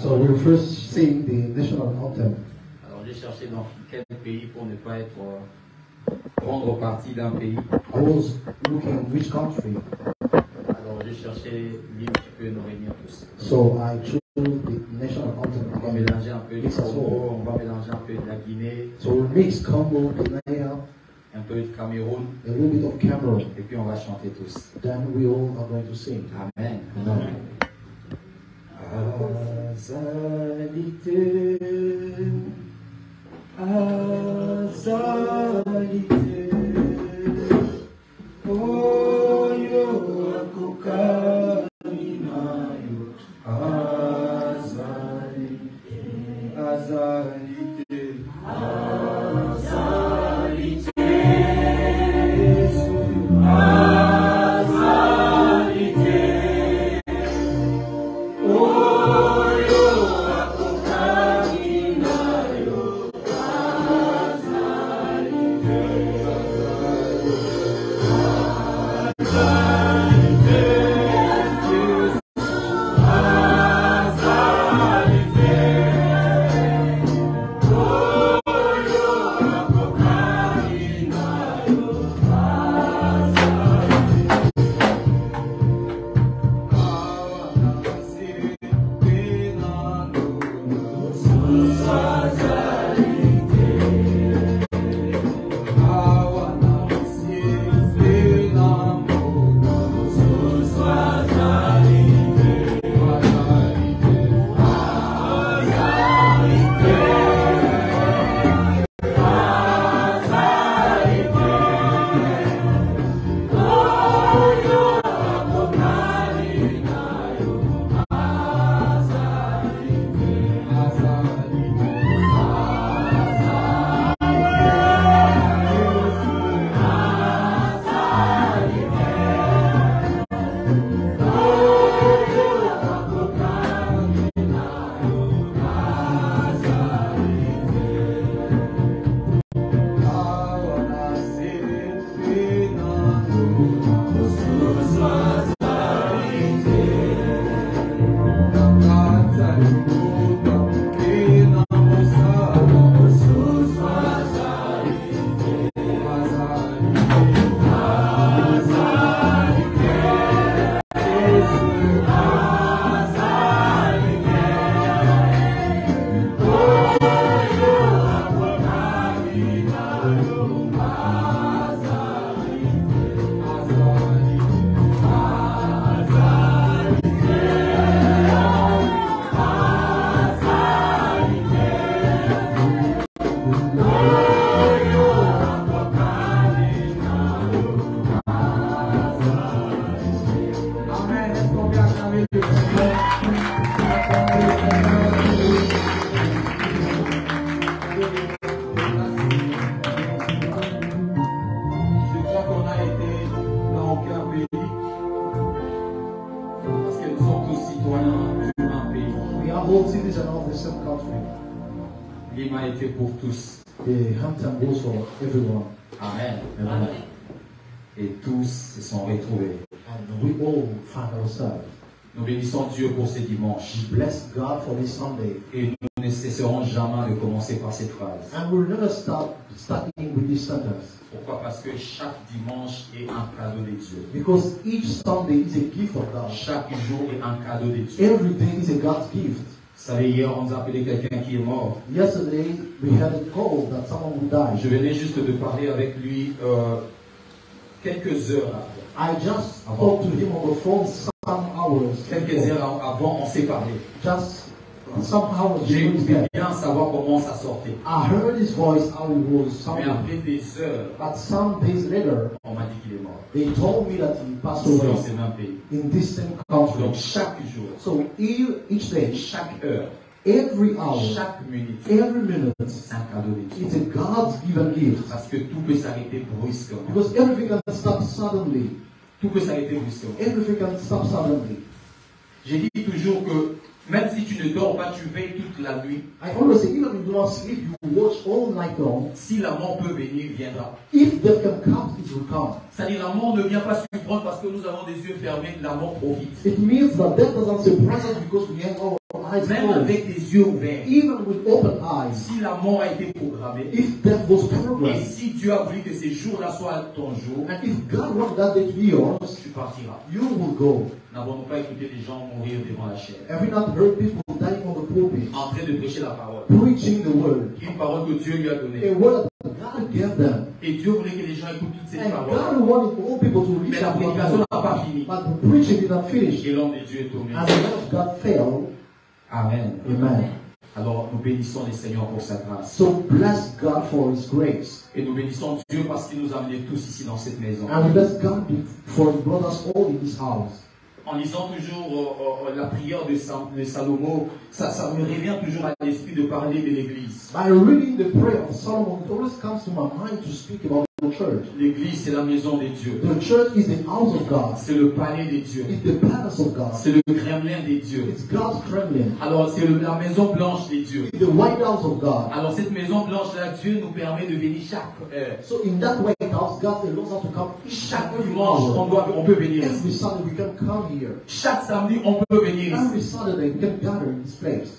So we'll first sing the national anthem. Alors j'ai cherché dans quel pays pour ne pas être prendre parti d'un pays. I was looking which country. Alors j'ai cherché l'hymne qui peut nous réunir tous. So I chose the national anthem. On va mélanger un peu du Congo, on va mélanger un peu de la Guinée. So we'll mix Congo, Guinea, un peu de Cameroun, a little bit of Cameroon. Et puis on va chanter tous. Then we all are going to sing. Amen. Amen. Azalité, Azalité, oh yo akukamina yo, Azalité, Azalité, Azalité, Azalité. Lima était pour tous. The Hampton was for everyone. Amen. Amen. Et tous se sont retrouvés. And we all find ourselves. Nous bénissons Dieu pour ce dimanche. We bless God for this Sunday. Et nous ne cesserons jamais de commencer par cette phrase. And we'll never stop starting with this sentence. Pourquoi? Parce que chaque dimanche est un cadeau de Dieu. Because each Sunday is a gift of God. Chaque jour est un cadeau de Dieu. Every day is a God's gift. Vous savez, hier, on nous a appelé quelqu'un qui est mort. Yesterday, we had a call that someone would die. Je venais juste de parler avec lui quelques heures après. I just spoke to him on the phone some hours. Quelques heures avant, on s'est parlé. Just some hours. J'ai before his voulu death. bien savoir comment ça sortait. I heard his voice, how it was Mais sounding. après des heures, But some days later, on m'a dit qu'il est mort. they told me that he passed Ici, dans away ces mêmes pays. in this same country. Donc chaque jour, So each day, chaque heure, every hour, chaque minute, every minute, c'est un cadeau de Dieu. it's a God's given gift. Parce que tout peut s'arrêter brusquement. Because everything can stop suddenly. Tout peut s'arrêter brusquement. Everything can stop suddenly. J'ai dit toujours que même si tu ne dors pas, tu veilles toute la nuit. I always say, even if you do not sleep, you watch all night long. Si la mort peut venir, il viendra. If death can come, it will come. C'est-à-dire la mort ne vient pas surprendre parce que nous avons des yeux fermés, la mort profite. It means that death doesn't surprise us because we have our eyes Même closed. avec les yeux ouverts, Even with open eyes, si la mort a été programmée, if death was et programmed, si Dieu a voulu que ces jours-là soient ton jour, and if God wanted that day to be yours, tu partiras. you will go. N'avons-nous pas écouté des gens mourir devant la chair, Have you not heard people dying on the pulpit, en train de prêcher la parole, preaching the word, une parole que Dieu lui a a donnée, word that God gave them, et Dieu voulait que les gens écoutent toutes ces and paroles, God wanted all people to mais reach la out to prédication God, n'a pas fini, but the preaching did not finish, et l'homme de Dieu est tombé. and the man of God fell. Amen. Amen. Alors nous bénissons les Seigneurs pour sa grâce. So bless God for His grace, Et nous bénissons Dieu parce qu'il nous a amenés tous ici dans cette maison. and we bless God for He brought us all in His house. En lisant toujours la prière de Salomon, ça me revient toujours à l'esprit de parler de l'Église. By reading the prayer of Solomon, it always comes to my mind to speak about the church. L'Église, c'est la maison de Dieu. The church is the house of God. C'est le palais de Dieu. It's the palace of God. C'est le Kremlin de Dieu. It's God's Kremlin. Alors, c'est la maison blanche de Dieu. It's the White House of God. Alors, cette maison blanche-là, Dieu nous permet de venir chaque heure. So in that White House, God allows us to come Chaque every dimanche, hour. on peut venir ici. Every Sunday we can come here. Chaque samedi, on peut venir ici. Every Saturday we can gather in this place.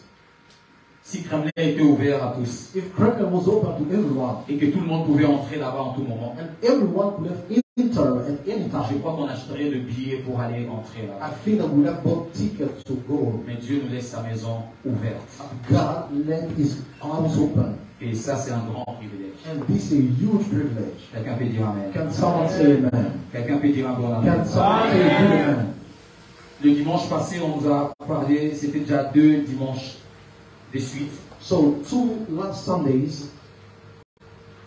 Si Kremlin était ouvert à tous If Kremlin was open to everyone, et que tout le monde pouvait entrer là-bas en tout moment, and everyone could have entered at any je time, crois qu'on achèterait de billets pour aller entrer I là-bas. think that we have bought tickets to go. Mais Dieu nous laisse sa maison ouverte. God let His house open. Et ça, c'est un grand privilège. And this is a huge privilege. Quelqu'un peut dire Amen. Can someone say amen? Quelqu'un peut dire un bon Can Amen. someone say amen? Le dimanche passé, on nous a parlé, c'était déjà 2 dimanches de suite. So 2 last Sundays,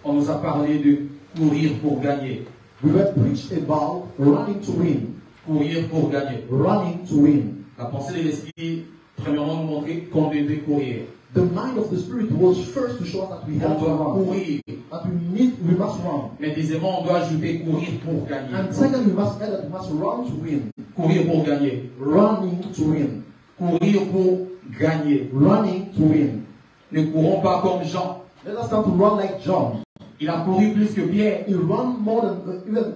On nous a parlé de courir pour gagner. we were preached about running to win. Courir pour gagner. Running to win. La pensée de l'esprit, premièrement, nous montrer qu'on devait courir. The mind of the Spirit was first to show us that we On have to doit run. courir. That we must run. Mais deuxièmement, on doit ajouter courir pour gagner. And second, we must add that we must run to win. Courir pour gagner. Running to win. Courir pour gagner. Running to win. Ne courons pas comme Jean. Let us start to run like John. Il a couru plus que Pierre, He ran more than even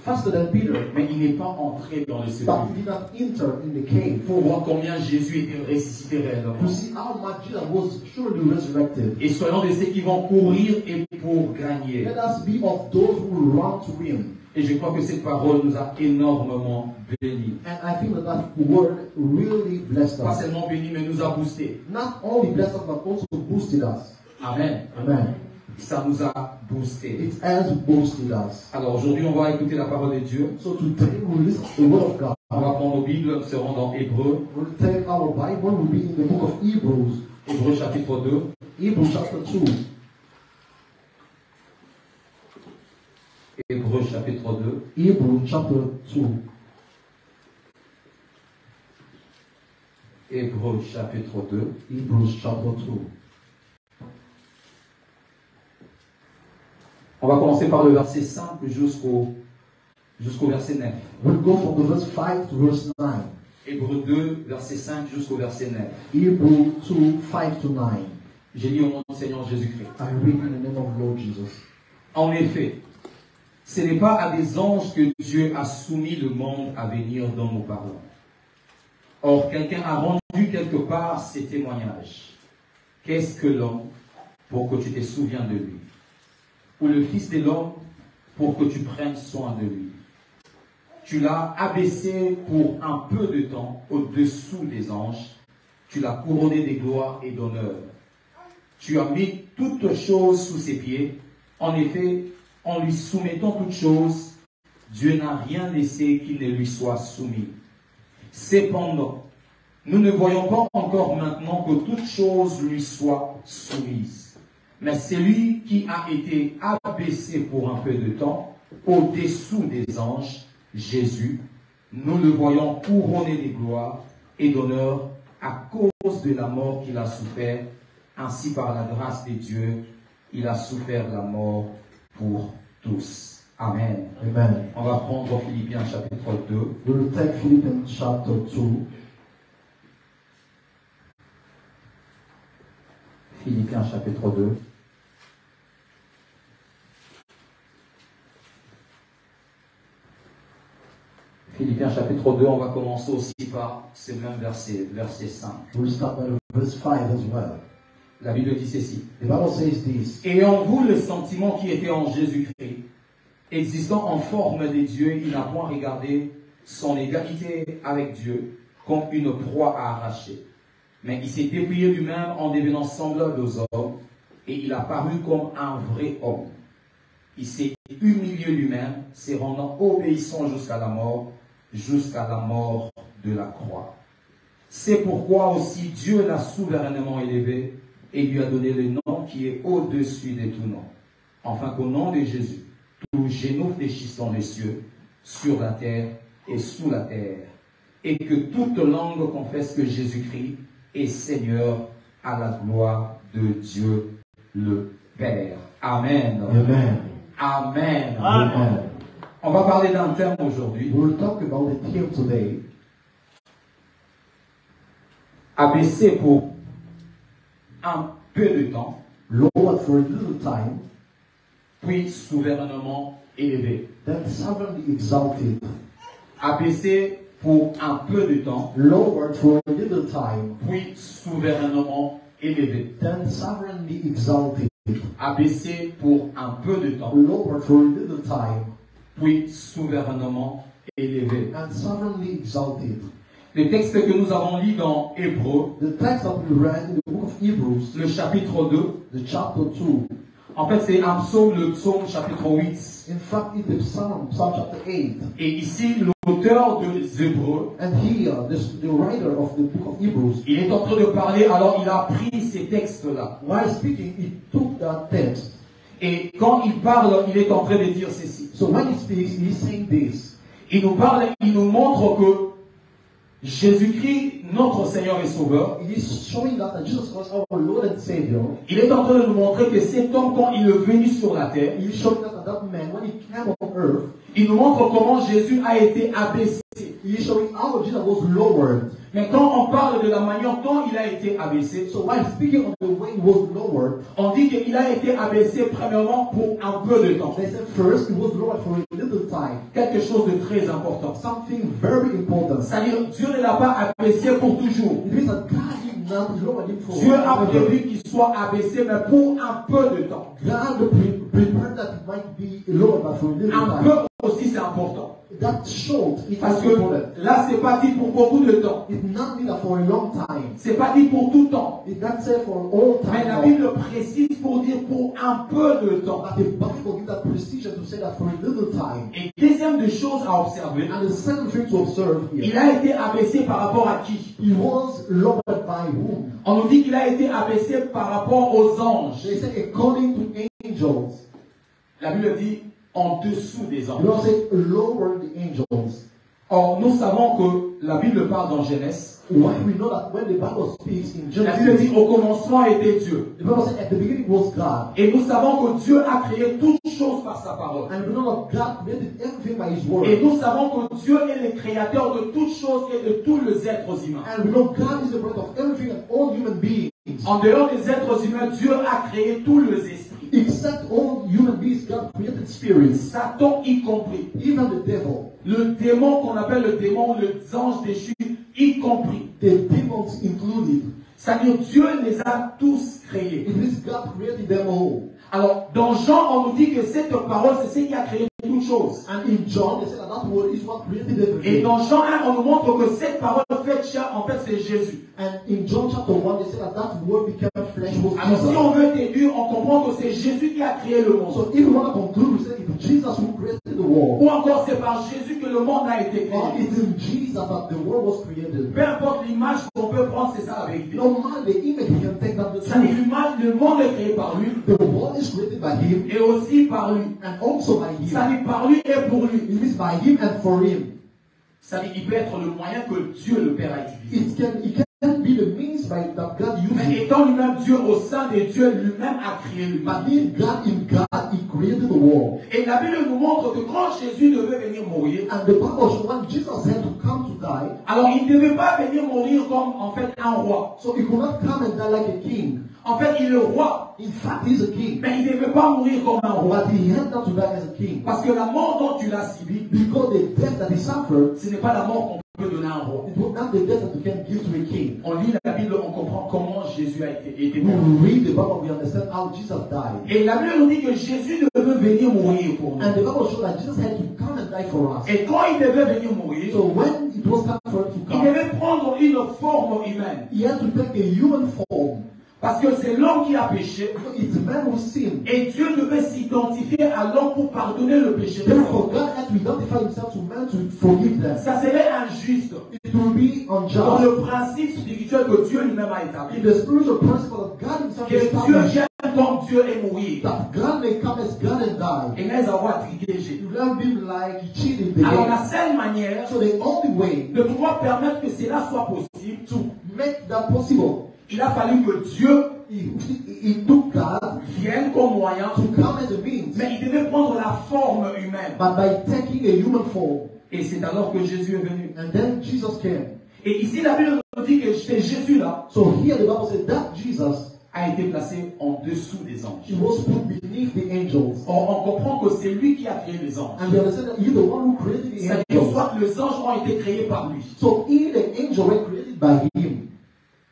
faster than Peter, mais il n'est pas entré dans le but secret. he did not enter in the cave Pour voir combien Jésus était ressuscité réellement. to see how much Jesus was surely resurrected. Et soyons de ceux qui vont courir et pour gagner. Let us be of those who run to win. Et je crois que cette parole nous a énormément bénis. And I think that word really blessed Pas us. seulement bénis, mais nous a boostés. Not only blessed us, but also boosted us. Amen. Amen. Ça nous a boostés. It has boosted us. Alors aujourd'hui, on va écouter la parole de Dieu. So today we'll listen to the word of God. On va prendre nos Bibles, nous serons dans Hébreux. We'll take our Bible. We'll be in the book of Hebrews. Hébreux chapitre 2. Hebrews chapter 2. Hébreux chapitre 2. Hebrews chapter 2. Hébreux chapitre 2. Hebrews chapter 2. On va commencer par le verset 5 jusqu'au verset 9. We'll go from the verse 5 to verse 9. Hébreux 2, verset 5 jusqu'au verset 9. Hebrews 2, 5 to 9. J'ai lu au nom du Seigneur Jésus-Christ. I read in the name of Lord Jesus. En effet, ce n'est pas à des anges que Dieu a soumis le monde à venir dont nous parlons. Or, quelqu'un a rendu quelque part ces témoignages. Qu'est-ce que l'homme pour que tu te souviennes de lui? Ou le Fils de l'homme pour que tu prennes soin de lui? Tu l'as abaissé pour un peu de temps au-dessous des anges. Tu l'as couronné de gloire et d'honneur. Tu as mis toutes choses sous ses pieds. En effet, en lui soumettant toutes choses, Dieu n'a rien laissé qui ne lui soit soumis. Cependant, nous ne voyons pas encore maintenant que toutes choses lui soient soumises. Mais celui qui a été abaissé pour un peu de temps, au-dessous des anges, Jésus, nous le voyons couronné de gloire et d'honneur à cause de la mort qu'il a souffert. Ainsi, par la grâce de Dieu, il a souffert la mort pour tous. Amen. Amen. On va prendre Philippiens chapitre 2. We will take Philippians chapter 2. Philippiens chapitre 2. Philippiens chapitre 2, on va commencer aussi par ce même verset, verset 5. We'll start by verse 5 as well. La Bible dit ceci. The Bible says this. Et en vous le sentiment qui était en Jésus-Christ, existant en forme de Dieu, il n'a point regardé son égalité avec Dieu comme une proie à arracher. Mais il s'est dépouillé lui-même en devenant semblable aux hommes, et il a paru comme un vrai homme. Il s'est humilié lui-même, se rendant obéissant jusqu'à la mort de la croix. C'est pourquoi aussi Dieu l'a souverainement élevé et lui a donné le nom qui est au-dessus de tout nom. Enfin qu'au nom de Jésus, tout genou fléchisse dans les cieux, sur la terre et sous la terre, et que toute langue confesse que Jésus-Christ est Seigneur à la gloire de Dieu le Père. Amen. Amen. Amen. Amen. On va parler d'un terme aujourd'hui. We will talk about it here today. Abaissé pour un peu de temps, Lowered for a little time, puis souverainement élevé. then sovereignly exalted. Abaissé pour un peu de temps, Lowered for a little time, puis souverainement élevé. then sovereignly exalted. Abaissé pour un peu de temps, Lowered for a little time, puis souverainement élevé. and sovereignly exalted. Le texte que nous avons lu dans Hébreux, The text that we read in the book of Hebrews, le chapitre 2, the chapter 2, en fait c'est un psaume, le psaume chapitre 8. in fact it's the Psalm chapter 8. Et ici, l'auteur des Hébreux, And here, the writer of the book of Hebrews, il est en train de parler, alors il a pris ces textes-là. while speaking, he took that text. Et quand il parle, il est en train de dire ceci. So when he speaks, he's saying this. Il nous parle, il nous montre que Jésus-Christ, notre Seigneur et Sauveur, He is showing that Jesus Christ, our Lord and Savior, il est en train de nous montrer que cet homme, quand il est venu sur la terre, he is showing that man, when he came on earth, il nous montre comment Jésus a été abaissé. he is showing how Jesus was lowered. Mais quand on parle de la manière dont il a été abaissé, So while speaking of the way he was lowered, on dit qu'il a été abaissé premièrement pour un peu de temps. they said first he was lowered for a little time. Quelque chose de très important. Something very important. C'est-à-dire, Dieu ne l'a pas abaissé pour toujours. It means that God did not lower him for Dieu a forever. prévu qu'il soit abaissé, mais pour un peu de temps. God prepared that it might be lowered but for a little Un time. peu aussi, c'est important. That short, it Parce is que important. là, c'est pas dit pour beaucoup de temps. It's not mean that for a long time. C'est pas dit pour tout temps. It's not said for all Mais la time. Bible précise pour dire pour un peu de temps. But the Bible gives that precision to say that for a little time. Et deuxième des choses à observer, And the second thing to observe here, il a été abaissé par rapport à qui? he was lowered by whom? On nous dit qu'il a été abaissé par rapport aux anges. They say according to angels. La Bible dit en dessous des You anges. don't say lower the angels. Or, nous savons que la Bible parle dans Genèse. Why we know that when the Bible speaks in La Bible dit Genesis, au commencement était Dieu. the Bible said at the beginning was God. Et nous savons que Dieu a créé toutes choses par sa parole. And we know that God created everything by his word. Et nous savons que Dieu est le créateur de toutes choses et de tous les êtres humains. And we know God is the bread of everything and all human beings. En dehors des êtres humains, Dieu a créé tous les esprits. Except all human beings, God created spirits, Satan y compris. even the devil. Le démon qu'on appelle le démon, les anges déchus, y compris. The demons included. C'est-à-dire Dieu les a tous créés. It means God created them all. Alors, dans Jean, on nous dit que cette parole, c'est ce qui a créé toutes choses. And in John, they said that that word is what created Et everything. dans Jean 1, on nous montre que cette parole faite chair, en fait, c'est Jésus. And in John chapter 1, they said that that word became flesh was Alors, si Jesus. on veut déduire, on comprend que c'est Jésus qui a créé le monde. So if we want to conclude, we say it's Jesus who created the world. Ou encore, c'est par Jésus que le monde a été Or créé. it's in Jesus that the world was created. Peu importe l'image qu'on peut prendre, c'est ça la vérité. No matter the image we can take that the C'est-à-dire truth. l'image, le monde est créé par lui The world is created by Him et aussi par lui. and also by Him. C'est-à-dire par lui et pour lui. It means by Him and for Him. C'est-à-dire il peut être le moyen que Dieu le Père a utilisé. It can be the means by that God Mais uses. étant lui-même Dieu au sein de Dieu, lui-même a créé But lui-même. being God in God, He created the world. Et la Bible nous montre que quand Jésus devait venir mourir, And the Bible shows when Jesus had to come to die, alors il ne devait pas venir mourir comme en fait un roi. so He could not come and die like a king. En fait, il est le roi, In fact, He's a king. mais il ne devait pas mourir comme un roi. But He had not to die as a king. Parce que la mort dont tu l'as subie, Because the death that He suffered, ce n'est pas la mort qu'on peut donner à un roi. it was not the death that you can give to a king. On lit la Bible, on comprend comment Jésus a été We mort. read the Bible, we understand how Jesus died. Et la Bible nous dit que Jésus devait venir mourir pour nous. And the Bible shows that Jesus had to come and die for us. Et quand il devait venir mourir, So when it was time for Him to il come, devait prendre une forme humaine. He had to take a human form. Parce que c'est l'homme qui a péché. It's man who sinned. Et Dieu devait s'identifier à l'homme pour pardonner le péché. Therefore, God had to identify Himself to man to forgive them. Ça serait injuste It will be dans unjust. le principe spirituel que Dieu lui-même a établi. In the spiritual principle of God Himself Que Dieu established, vienne comme Dieu et mourir. that God may come as God and die. Et mais avoir trigué Jésus. You let Him like He cheated the Alors game. la seule manière So the only way de pouvoir permettre que cela soit possible, to make that possible, il a fallu que Dieu He took God vienne comme moyen, to come as a means, mais il devait prendre la forme humaine. but by taking a human form. Et c'est alors que Jésus est venu. And then Jesus came. Et ici la Bible nous dit que c'est Jésus-là So here the Bible said that Jesus, a été placé en dessous des anges. He was put beneath the angels. On comprend que c'est lui qui a créé les anges. And we understand that He's the one who created the C'est-à-dire angels. soit les anges ont été créés par lui. So even the angels were created by Him.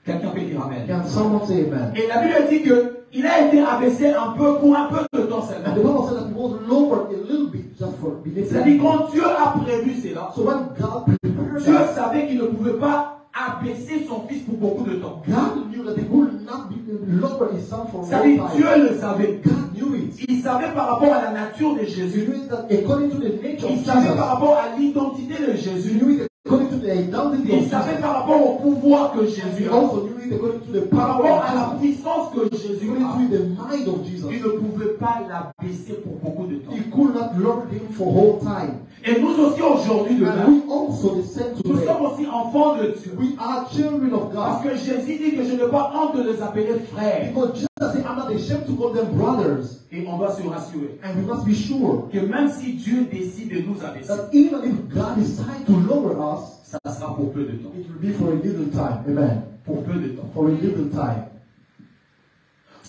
Quelqu'un peut dire Amen. Can someone say amen? Et la Bible dit qu'il a été abaissé un peu pour un peu de temps And the seulement. Bible said that He was lowered a little bit just for beneath C'est-à-dire the quand Dieu a prévu cela, So when God prepared Dieu that, savait qu'il ne pouvait pas abaisser son fils pour beaucoup de temps. God knew that He would not be lower His Son for a long C'est-à-dire time. Dieu le savait. God knew it. Il savait par rapport à la nature de He Jésus. knew it that according to the nature of Il savait Jesus. par rapport à l'identité de He Jésus. knew it according to the identity of Il savait Jesus. par rapport au pouvoir que He Jésus a. also knew it according to the Par power rapport of à la Jesus. puissance que Jésus a. According to the mind of Jesus. Il ne pouvait pas l'abaisser pour beaucoup de temps. He could not lower Him for whole time. Et nous aussi aujourd'hui de And même, we also the same nous today. sommes aussi enfants de Dieu. We are children of Parce God. que Jésus dit que je n'ai pas honte de les appeler frères. Because Jesus said, I'm not ashamed to call them brothers. Et on doit se rassurer And we must be sure que même si Dieu décide de nous abaisser, that even if God decides to lower us, ça sera pour peu de temps. it will be for a little time. Amen. Pour peu de temps. For a little time.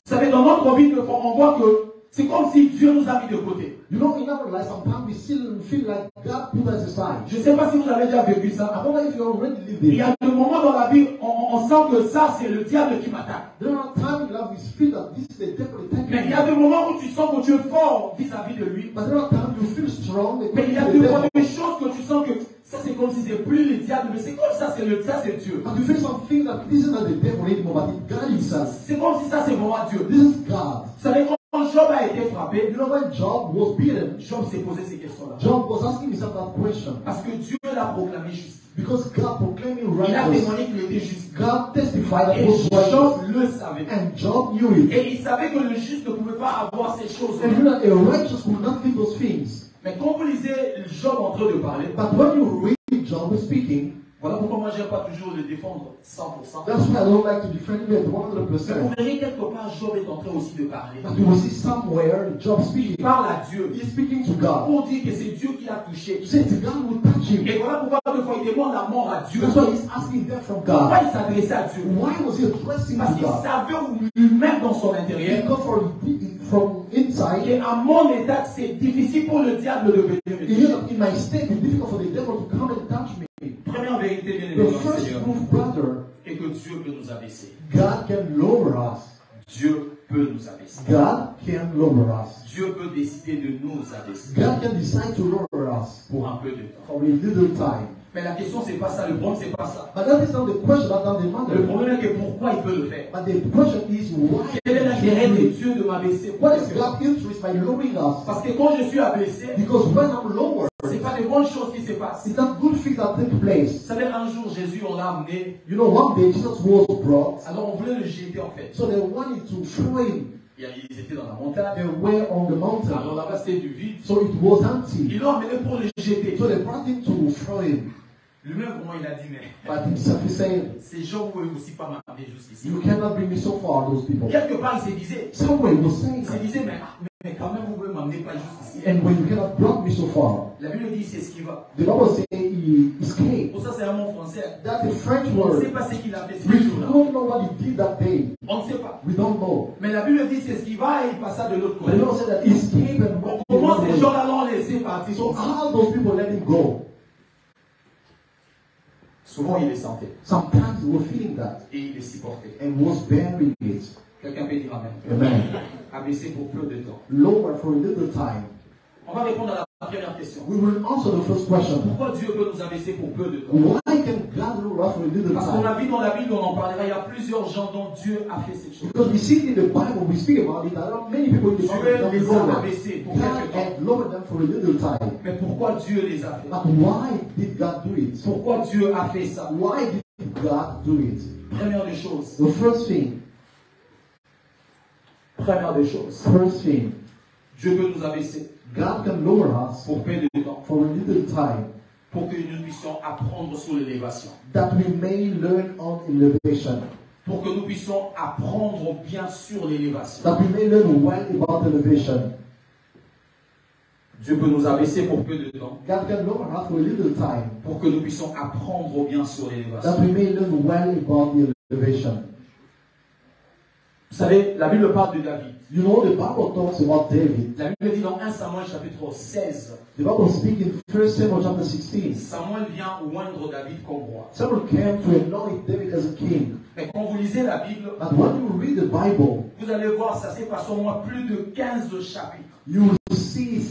Vous savez, dans notre vie, on voit que c'est comme si Dieu nous a mis de côté. You know, in our life, sometimes we still feel like God put us aside. Je ne sais pas si vous avez déjà vécu I ça. wonder if you already lived Il y it. a des moments dans la vie, on sent que ça, c'est le diable qui m'attaque. There are times in life we feel that this is the devil Mais il y a attacking des you. moments où tu sens que tu es fort vis-à-vis de lui. But there are times you feel strong Mais il y a according to des the fois devil. des choses que tu sens que ça c'est comme si c'est plus le diable, mais c'est comme ça, c'est Dieu. But you feel something that this is not the devil anymore, but it's God Himself. C'est comme si ça c'est vraiment Dieu. This is God. Vous savez, quand Job a été frappé, You know, when Job was beaten, Job s'est posé ces questions-là. Job was asking himself that question. Parce que Dieu l'a proclamé juste. Because God proclaimed him Il a righteous. témoigné qu'il était juste. God testified that he Et was righteous. Job le savait. And Job knew it. Et il savait que le juste ne pouvait pas avoir ces choses. And you know, a righteous could not do those things. Mais quand vous lisez Job en train de parler, But when you read Job speaking, voilà Voilà pourquoi moi j'aime pas toujours le défendre 100%. That's why I don't like to defend him at Mais vous 100%. verrez quelque part, Job est en train aussi de parler. But you will see somewhere Job Il speaking. parle à Dieu. He's speaking to God. Pour dire que c'est Dieu qui l'a touché. He says God will touch him. Et voilà pourquoi des fois il demande la mort à Dieu. That's why he's asking death from Pourquoi God. il s'adressait à Dieu? Why was he addressing Parce to qu'il God? savait lui-même dans son intérieur Because from inside, qu'à mon état, c'est difficile pour le diable de venir me he toucher. knew that in my state it's difficult for the devil to come and touch me. Première vérité, bien aimé The dans le first Seigneur, proof, brother, est que Dieu peut nous abaisser. God can lower us. Dieu peut nous abaisser. God can lower us. Dieu peut décider de nous abaisser God can decide to lower us pour un peu de temps. for a little time. Mais la question, c'est pas ça. Le problème, c'est pas ça. But that is not the question, that's not the Le matter. problème est que pourquoi il peut le faire? But the question is why? Quel est l'intérêt de Dieu de m'abaisser? What is God's interest by lowering us? Parce que quand je suis abaissé, Because when I'm lowered, c'est pas de bonnes choses qui se passent. it's not good things that take place. Vous savez, un jour, Jésus, on l'a amené. You know, one day Jesus was brought, Alors, on voulait le jeter en fait. so they wanted to throw him. Ils étaient dans la montagne. They were on the Alors mountain, là-bas, c'était du vide. so it was empty. Ils l'ont amené pour le jeter. So they brought him to throw him. Lui-même, comment il a dit, mais But himself is saying, ces gens ne pouvaient aussi pas m'amener jusqu'ici. you cannot bring me so far, those people. Quelque part, il se disait, Somewhere he was saying il se that. disait, mais quand même, vous pouvez m'amener pas jusqu'ici. And when you cannot brought me so far, La Bible dit, c'est ce qui va. the Bible says he escaped. Pour ça, c'est un mot français. That's a French On ne sait word. pas ce qu'il a fait ce We jour-là. don't know what he did that day. On ne sait pas. We don't know. Mais la Bible dit, c'est ce qui va et il passa de l'autre The côté. Bible said that he escaped and went to Comment another ces way. gens-là l'ont laissé partir? So how those people let him go? Souvent, il les sentait. Sometimes they were feeling that Et il les supportait. and was bearing it. Quelqu'un peut dire Amen. Amen. Abaissé pour peu de temps. Lower for a little time. On va répondre à la première question. We will answer the first question. Pourquoi Dieu peut nous abaisser pour peu de temps? Why can God lower us for a little Parce qu'on time? a vu dans la Bible, on en parlera, il y a plusieurs gens dont Dieu a fait cette chose. Because we see in the Bible, we speak about it, there are many people in the Bible Dieu that les a lower. abaissés pour God quelque temps. had lowered them for a little time. Mais pourquoi Dieu les a fait? But why did God do it? Pourquoi Dieu a fait ça? Why did God do it? Première des choses. The first thing, Première des choses. first thing, Dieu peut nous abaisser God can lower us pour peu de temps. for a little time Pour que nous puissions apprendre sur l'élévation. that we may learn on elevation, Pour que nous puissions apprendre bien sur l'élévation. that we may learn well about elevation. Dieu peut nous abaisser pour peu de temps. God can lower us for a little time Pour que nous puissions apprendre bien sur that l'élévation. we may learn well about the elevation. Vous savez, la Bible parle de David. You know, the Bible talks about David. La Bible dit dans 1 Samuel chapitre 16, The Bible speaks in 1 Samuel chapter 16. Samuel vient oindre David comme roi. Samuel came to anoint David as a king. Mais quand vous lisez la Bible, But when you read the Bible, vous allez voir, ça s'est passé au moins plus de 15 chapitres. you will see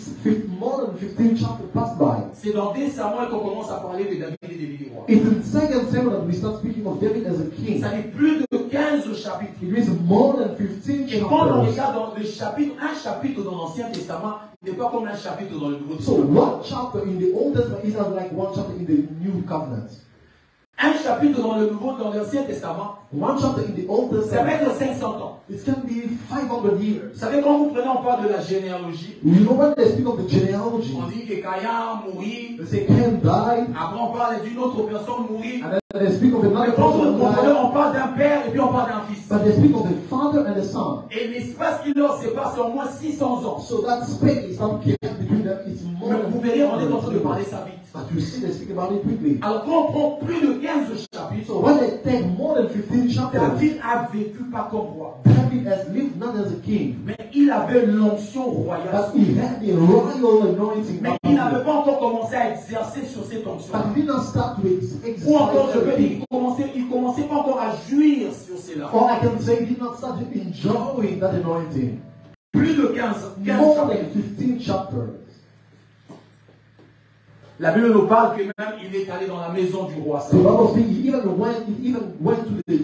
more than 15 chapters pass by. C'est dans 2 Samuel qu'on commence à parler de David et de David roi. It's in 2 Samuel that we start speaking of David as a king. Ça dit plus de 15 chapitres. It means more than 15 Et quand on chapters. regarde dans le chapitre, un chapitre dans l'Ancien Testament n'est pas comme un chapitre dans le Nouveau So Testament. one chapter in the Old Testament is not like one chapter in the New Covenant. Un chapitre dans le Nouveau, dans l'Ancien Testament, One chapter in the Old ça va Testament, être 500 ans. it can be 500 years. Vous savez, quand vous prenez, on parle de la généalogie. You know when they speak of the genealogy, On dit que Caïn mourit. they say Cain died, Après, on parle d'une autre personne mourit. and then they speak of Mais another quand vous person comprenez, died, on parle d'un père et puis on parle d'un fils. but they speak of the father and the son. Et l'espace qui leur sépare, c'est au moins 600 ans. So that space, that gap between them, is more Mais than vous verrez, on est en train de 500 parler years. ça vite. But you see, they speak about it quickly. Alors, quand on prend plus de 15 chapitres, So when they take more than 15 chapters, David a vécu pas comme roi. David has lived not as a king, Mais il avait l'onction royale. but he had the royal anointing. Mais il n'avait pas encore commencé à exercer sur cette onction. But he did not start to exercise Ou encore, je peux as a dire, king. il commençait pas encore à jouir sur cela. Or I can say he did not start enjoying that anointing. Plus de 15 More chapitres. than 15 chapters. La Bible nous parle que même il est allé dans la maison du roi The Saül. Bible speaks, he even went to the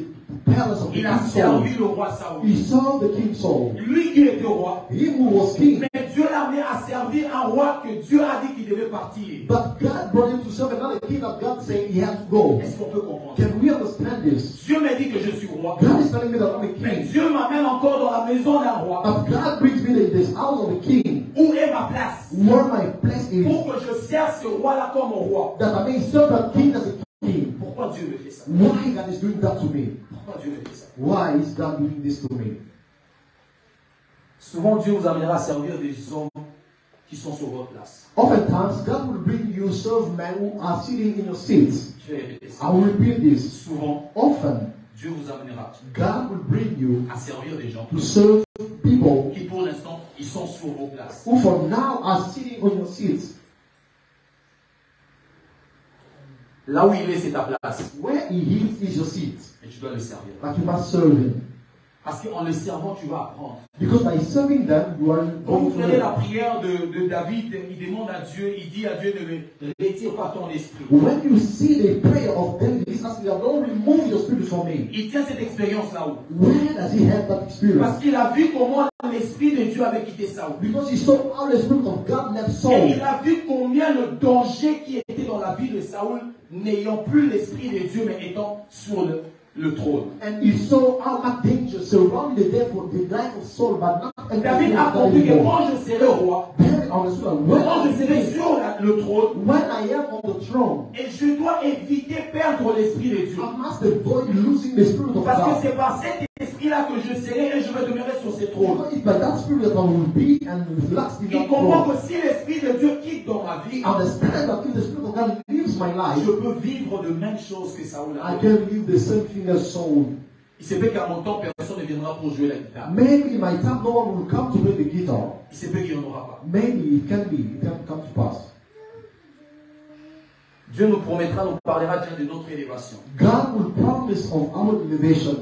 palace of the Il a king Saul. servi le roi Saül. He saw the king Saul. Lui qui était roi. He who was king. Mais Dieu l'a amené à servir un roi que Dieu a dit qu'il devait partir. But God brought him to serve another king that God said he had to go. Est-ce qu'on peut comprendre? Can we understand this? Dieu m'a dit que je suis roi. God is telling me that I'm a Mais king. Dieu m'amène encore dans la maison d'un roi. But God brings me to this house of a king. Où est ma place? Where my place is. Pour que je serve ce roi-là comme roi. That I may serve that king as a king. Pourquoi Pourquoi Dieu me fait ça? Why God is doing that to me? Pourquoi Dieu me fait ça? Why is God doing this to me? Souvent, Dieu vous amènera à servir des hommes qui sont sur votre place. Oftentimes, God will bring you serve men who are sitting in your seats. Je vais répéter ça. I will repeat this. Souvent, Often, Dieu vous amènera God will bring you à servir des gens to serve people qui, pour l'instant, ils sont sur vos places. who for now are sitting on your seats. Là où il est, c'est ta place. Where he is your seat. Et tu dois le servir. But you must serve him. Parce qu'en le servant, tu vas apprendre. Because by serving them, you are Quand vous going to prenez la learn. prière de David, il demande à Dieu, il dit à Dieu, ne retire pas ton esprit. When you see the prayer of David, he's asking God, don't remove your spirit from me. Il tient cette expérience là-haut. Where does he have that experience? Parce qu'il a vu comment l'esprit de Dieu avait quitté Saoul. Because he saw how the spirit of God left Et Saul. il a vu combien le danger qui était dans la vie de Saoul, n'ayant plus l'esprit de Dieu, mais étant sur le trône. And he saw how much danger surrounded the life of Saul, but not David a compris que quand je serai roi, David understood when quand je serai sur le trône, when I am on the throne, et je dois éviter perdre l'esprit de Dieu. I must avoid losing the spirit of Parce que God. c'est par cet esprit-là que je serai et je vais demeurer sur ce trône. Because it's by that spirit that I will be and last in Il that comprend throne. que si l'esprit de Dieu quitte dans ma vie, Understand that if the spirit of God leaves my life, je peux vivre de même chose que Saoul a I fait. can live the same thing as Saul. Il se peut qu'à mon temps, personne ne viendra pour jouer la guitare. Maybe in my time no one will come to play the guitar. Il se peut qu'il n'y en aura pas. Maybe it can come to pass. Dieu nous promettra, nous parlera déjà de notre élévation. God will promise of our elevation,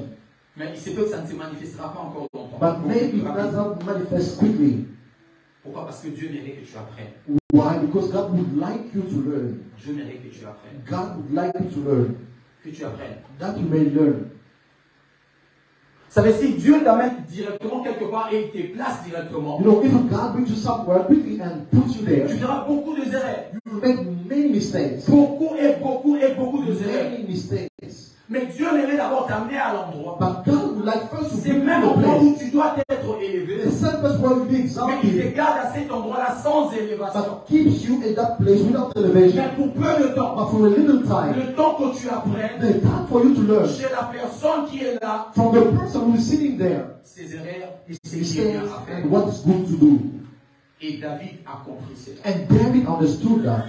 Mais il se peut que ça ne se manifestera pas encore longtemps. but maybe it does not manifest quickly. Pourquoi? Parce que Dieu mérite que tu apprennes. Why? Because God would like you to learn. Dieu mérite que tu apprennes. God would like you to learn. Que tu apprennes. That you may learn. Ça veut dire si Dieu t'amène directement quelque part et il te place directement, You know, if God brings you somewhere quickly and puts you tu there, feras beaucoup de erreurs. you will make many mistakes. Beaucoup de erreurs. Many mistakes. Mais Dieu mérite d'abord t'amener à l'endroit. But God would like first to C'est bring même you au to a moment où place. tu dois être élevé. The same place where you be Mais il exalted, te garde à cet endroit-là sans élévation. but keeps you in that place without elevation. Mais pour peu de temps, But for a little time, le temps que tu apprennes, the time for you to learn chez la personne qui est là, from the person who is sitting there, ses erreurs et ce his qui est bien mistakes à faire. and what is good to do. Et David a compris cela. And David understood that.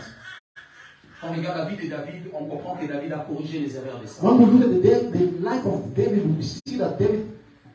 Quand on regarde la vie de David, on comprend que David a corrigé les erreurs de Saul. When we look at the life of David, we see that David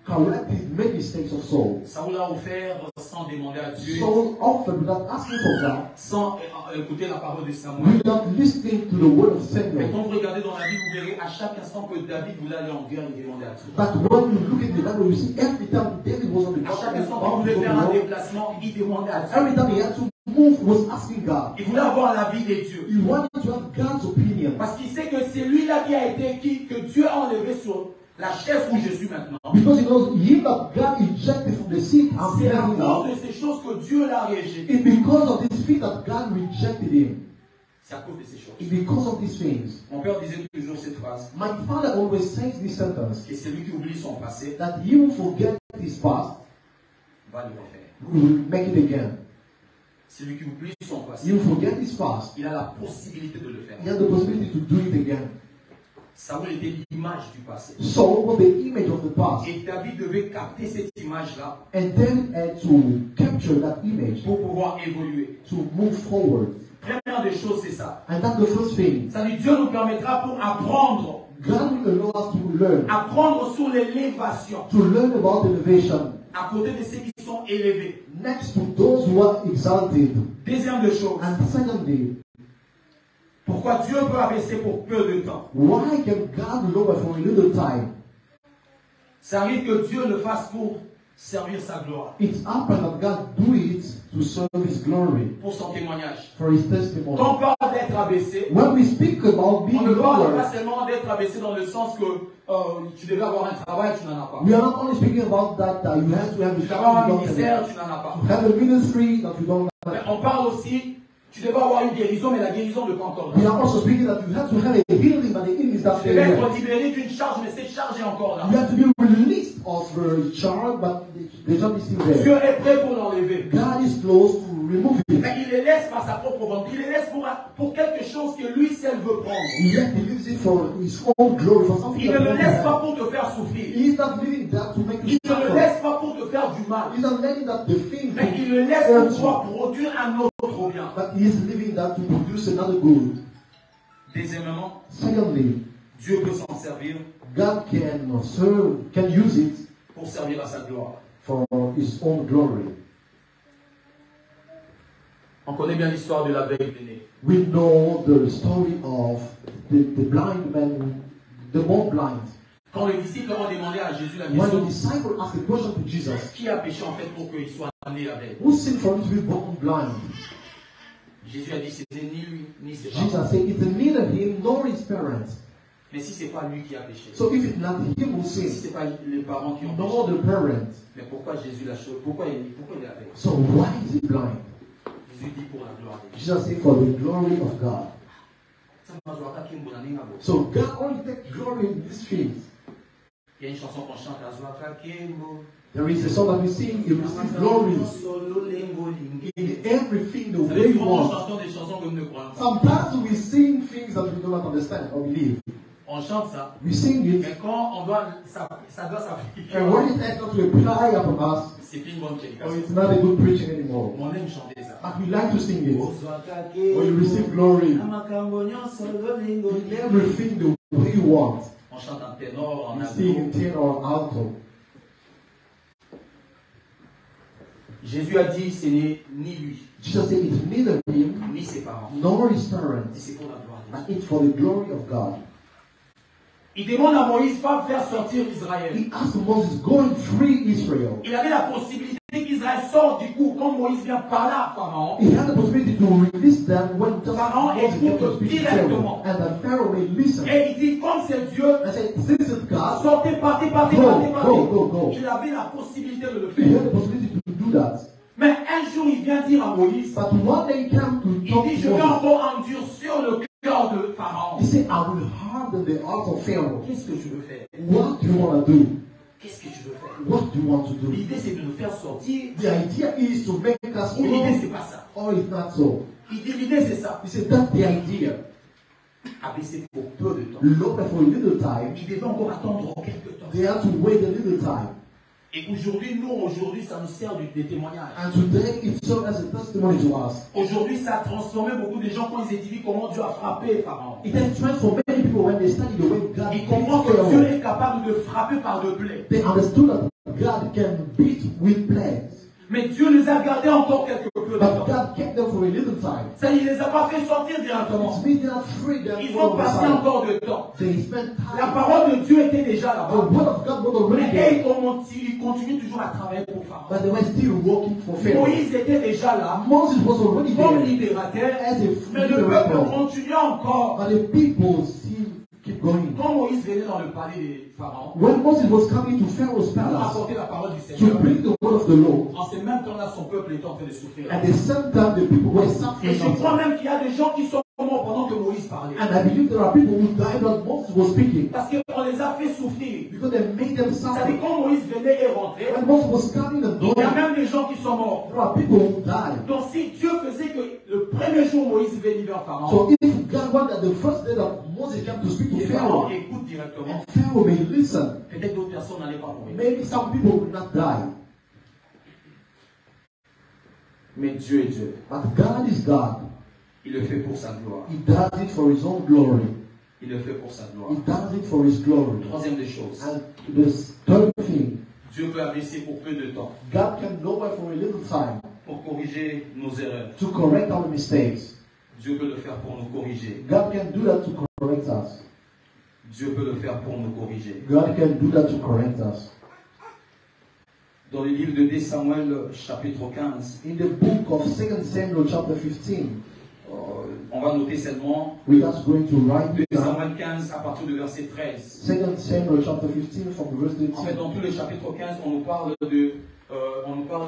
corrected many mistakes of Saul. Saul a offert sans demander à Dieu, Saul offered without asking for God, sans écouter la parole de Samuel. without listening to the word of Mais Samuel. quand vous regardez dans la vie, vous verrez à chaque instant que David voulait aller en guerre et demander à Dieu. But when you look at the Bible, you see every time David was on the À chaque instant battlefield, qu'il voulait faire un déplacement, il demandait à Dieu. every time he had to move, he was asking God. Il voulait avoir l'avis de Dieu. He wanted to have God's opinion. Parce qu'il sait que c'est lui-là qui a été, que Dieu a enlevé sur la chaise où je suis maintenant. Because he knows him that God ejected from the seat and C'est à him now. cause de ces choses que Dieu l'a rejeté. It's because of this feet that God rejected him. C'est à cause de ces choses. It's because of these things. Mon père disait toujours cette phrase. My father always says this sentence, Et celui qui oublie son passé that he will forget his past, va le refaire. he will make it again. Celui qui oublie son passé, He will forget his past. il a la possibilité de le faire. He has the possibility to do it again. Saoul était l'image du passé. Saul was the image of the past. Et David devait capter cette image-là And then to capture that image, pour pouvoir évoluer. to move forward. Première des choses, c'est ça. And that's the first thing. Ça dit, Dieu nous permettra pour apprendre. God will allow us to learn. Apprendre sur l'élévation. To learn about elevation. À côté de ceux qui sont élevés. Next to those who are exalted. Deuxième des choses. And secondly, Pourquoi Dieu peut abaisser pour peu de temps? why can God lower for a little time? Ça arrive que Dieu le fasse pour servir sa gloire. It's happened that God do it to serve His glory, Pour son témoignage. for His testimony. Quand on parle d'être abaissé, When we speak about on being ne parle lowered, pas seulement d'être abaissé dans le sens que tu devais avoir un travail, tu n'en as pas. we are not only speaking about that you have to have a Tu devais avoir job, un you don't have ministère, it. tu n'en as pas. To have a ministry that you don't Mais have. on parle aussi, tu devais avoir une guérison, mais la guérison ne peut encore We là. are also speaking that you have to have a healing, but the healing is not Tu devais there. être libéré d'une charge, mais cette charge est encore là. You have to be released of the child, but the job is still Dieu there. est prêt pour l'enlever. God is close to remove it. Mais il les laisse par sa propre volonté. Il les laisse pour quelque quelque chose que lui seul veut prendre. Yet he lives it for his own glory, for something Il ne that le he laisse has. pas pour te faire souffrir. He is not living that to make you Il ne le suffer. laisse pas pour te faire du mal. He's not letting that the thing Mais il le laisse pour pouvoir produire un autre bien. but he is living that to produce another good. Deuxièmement, Secondly, Dieu peut s'en servir God can serve, can use it pour servir à sa gloire. for his own glory. On connaît bien l'histoire de l'aveugle-né. We know the story of the blind man, the born blind. Quand les disciples ont demandé à Jésus la When the question, disciple asked the question to Jesus, qui a péché en fait pour qu'il soit né aveugle? who sinned for him to be born blind? Jésus a dit, c'était ni lui, ni ses Jesus parents. said, it's neither him nor his parents. Mais si ce n'est pas lui qui a péché, So if it's not him who si ce sinned, n'est pas les parents qui ont nor péché, the parents, mais pourquoi Jésus l'a choisi? Pourquoi il est aveugle? so why is he blind? Jésus dit pour la gloire de Dieu. Jesus said, for the glory of God. So God only takes glory in these things. Il y a une chanson qu'on chante, Azwaka Kembo. There is a song that we sing, you receive glory in everything the Vous way savez, you souvent, nous want. chantons des chansons que nous ne croyons pas. Sometimes we sing things that we do not understand or believe. On chante ça. We sing it, Mais quand on doit, ça doit s'appliquer. and when it has not to apply upon us, C'est plus une bonne or prédication. it's not a good preaching anymore. On aime chanter ça. But we like to sing it. Azwaka When you receive glory in Amakambo nyonso lolingo. everything the way you want. On chante en ténor, en We sing in alto. tenor or alto. Jésus a dit, ce n'est ni lui, Jesus said it's neither him ni ses parents. nor his Et parents, c'est pour la gloire de but Dieu. it's for the glory of God. Il demande à Moïse, pas faire sortir Israël. He asked Moses, go and free Israel. Il avait la possibilité qu'Israël sorte du coup, quand Moïse vient parler à Pharaon. He had the possibility to release them when just Pharaon Moses came to écoute speak to directement. Pharaoh, and the Pharaoh may listen. Et il dit, comme c'est Dieu, I said, this is God. sortez, partez, partez, Go, partez, go, partez. go, go. Il avait la possibilité de le He faire. had the possibility to do that. Mais un jour, il vient dire à Moïse, But one day he came to il talk dit, je to vais Moses. encore endurcir le cœur de Pharaon. He said, I will harden the heart of Pharaoh. Qu'est-ce que je veux faire? What do you want to do? Qu'est-ce que je veux faire? What do you want to do? L'idée, c'est de nous faire sortir. The idea is to make us Ou l'idée, whole, c'est pas ça. or it's not so. Il dit, l'idée, c'est ça. He said, that's the idea. Abaisser pour peu de temps. Lord, for a little time, Il devait encore attendre quelques temps. they have to wait a little time. Et aujourd'hui, nous, ça nous sert des témoignages. And today, it serves as a testimony to us. Aujourd'hui, ça a transformé beaucoup de gens quand ils étudient comment Dieu a frappé Pharaon. It has transformed many people when they study the way God Ils beat comprennent que Dieu Pharaoh. est capable de frapper par de plaies. They understood that God can beat with plagues. Mais Dieu les a gardés encore quelque peu de But temps. God kept them for a little time. Ça, il ne les a pas fait sortir directement. It's means they are free them Ils all ont the passé time. encore de temps. They spent La time. parole de Dieu était déjà The là-bas. word of God was already Mais there. ils continuent toujours à travailler pour Pharaon. But they were still working for Pharaoh. Moïse était déjà là, Moses was already comme there libérateur, as a mais free le peuple liberator. continuait encore. But the people still keep going. Quand Moïse venait dans le palais de Pharaon, When Moses was coming to Pharaoh's pour palace apporter la parole du to Seigneur, bring the word of the Lord, en ce même temps-là, son peuple était en train de souffrir. at the same time the people were Et suffering. je crois même qu'il y a des gens qui sont morts pendant que Moïse parlait. And I believe there are people who died while Moses was speaking Parce qu'on les a fait souffrir. because they made them C'est-à-dire suffer. quand Moïse venait et rentrait, When Moses was coming and il y a going, même des gens qui sont morts. there are people who died. Donc si Dieu faisait que le premier jour Moïse venait vers Pharaon, So if God wanted the first day that Moses came to speak to et Pharaon Pharaoh, écoute directement, and Pharaoh may listen, peut-être d'autres personnes n'allaient pas mourir. maybe some people would not die. Mais Dieu est Dieu. But God is God. Il le fait pour sa gloire. He does it for His own glory. Il le fait pour sa gloire. He does it for His glory. Troisième des choses, And the third thing, Dieu peut abaisser pour peu de temps God can lower for a little time pour corriger nos erreurs. to correct our mistakes. Dieu peut le faire pour nous corriger. God can do that to correct us. Dieu peut le faire pour nous corriger. God can do that to correct us. Dans le livre de 2 Samuel, chapitre 15, In the book of 2 Samuel chapter 15, on va noter seulement we're just going to write 2 it down. Samuel 15 à partir du verset 13. 2 Samuel chapter 15 from verse En fait, 13. dans tout le chapitre 15, on nous parle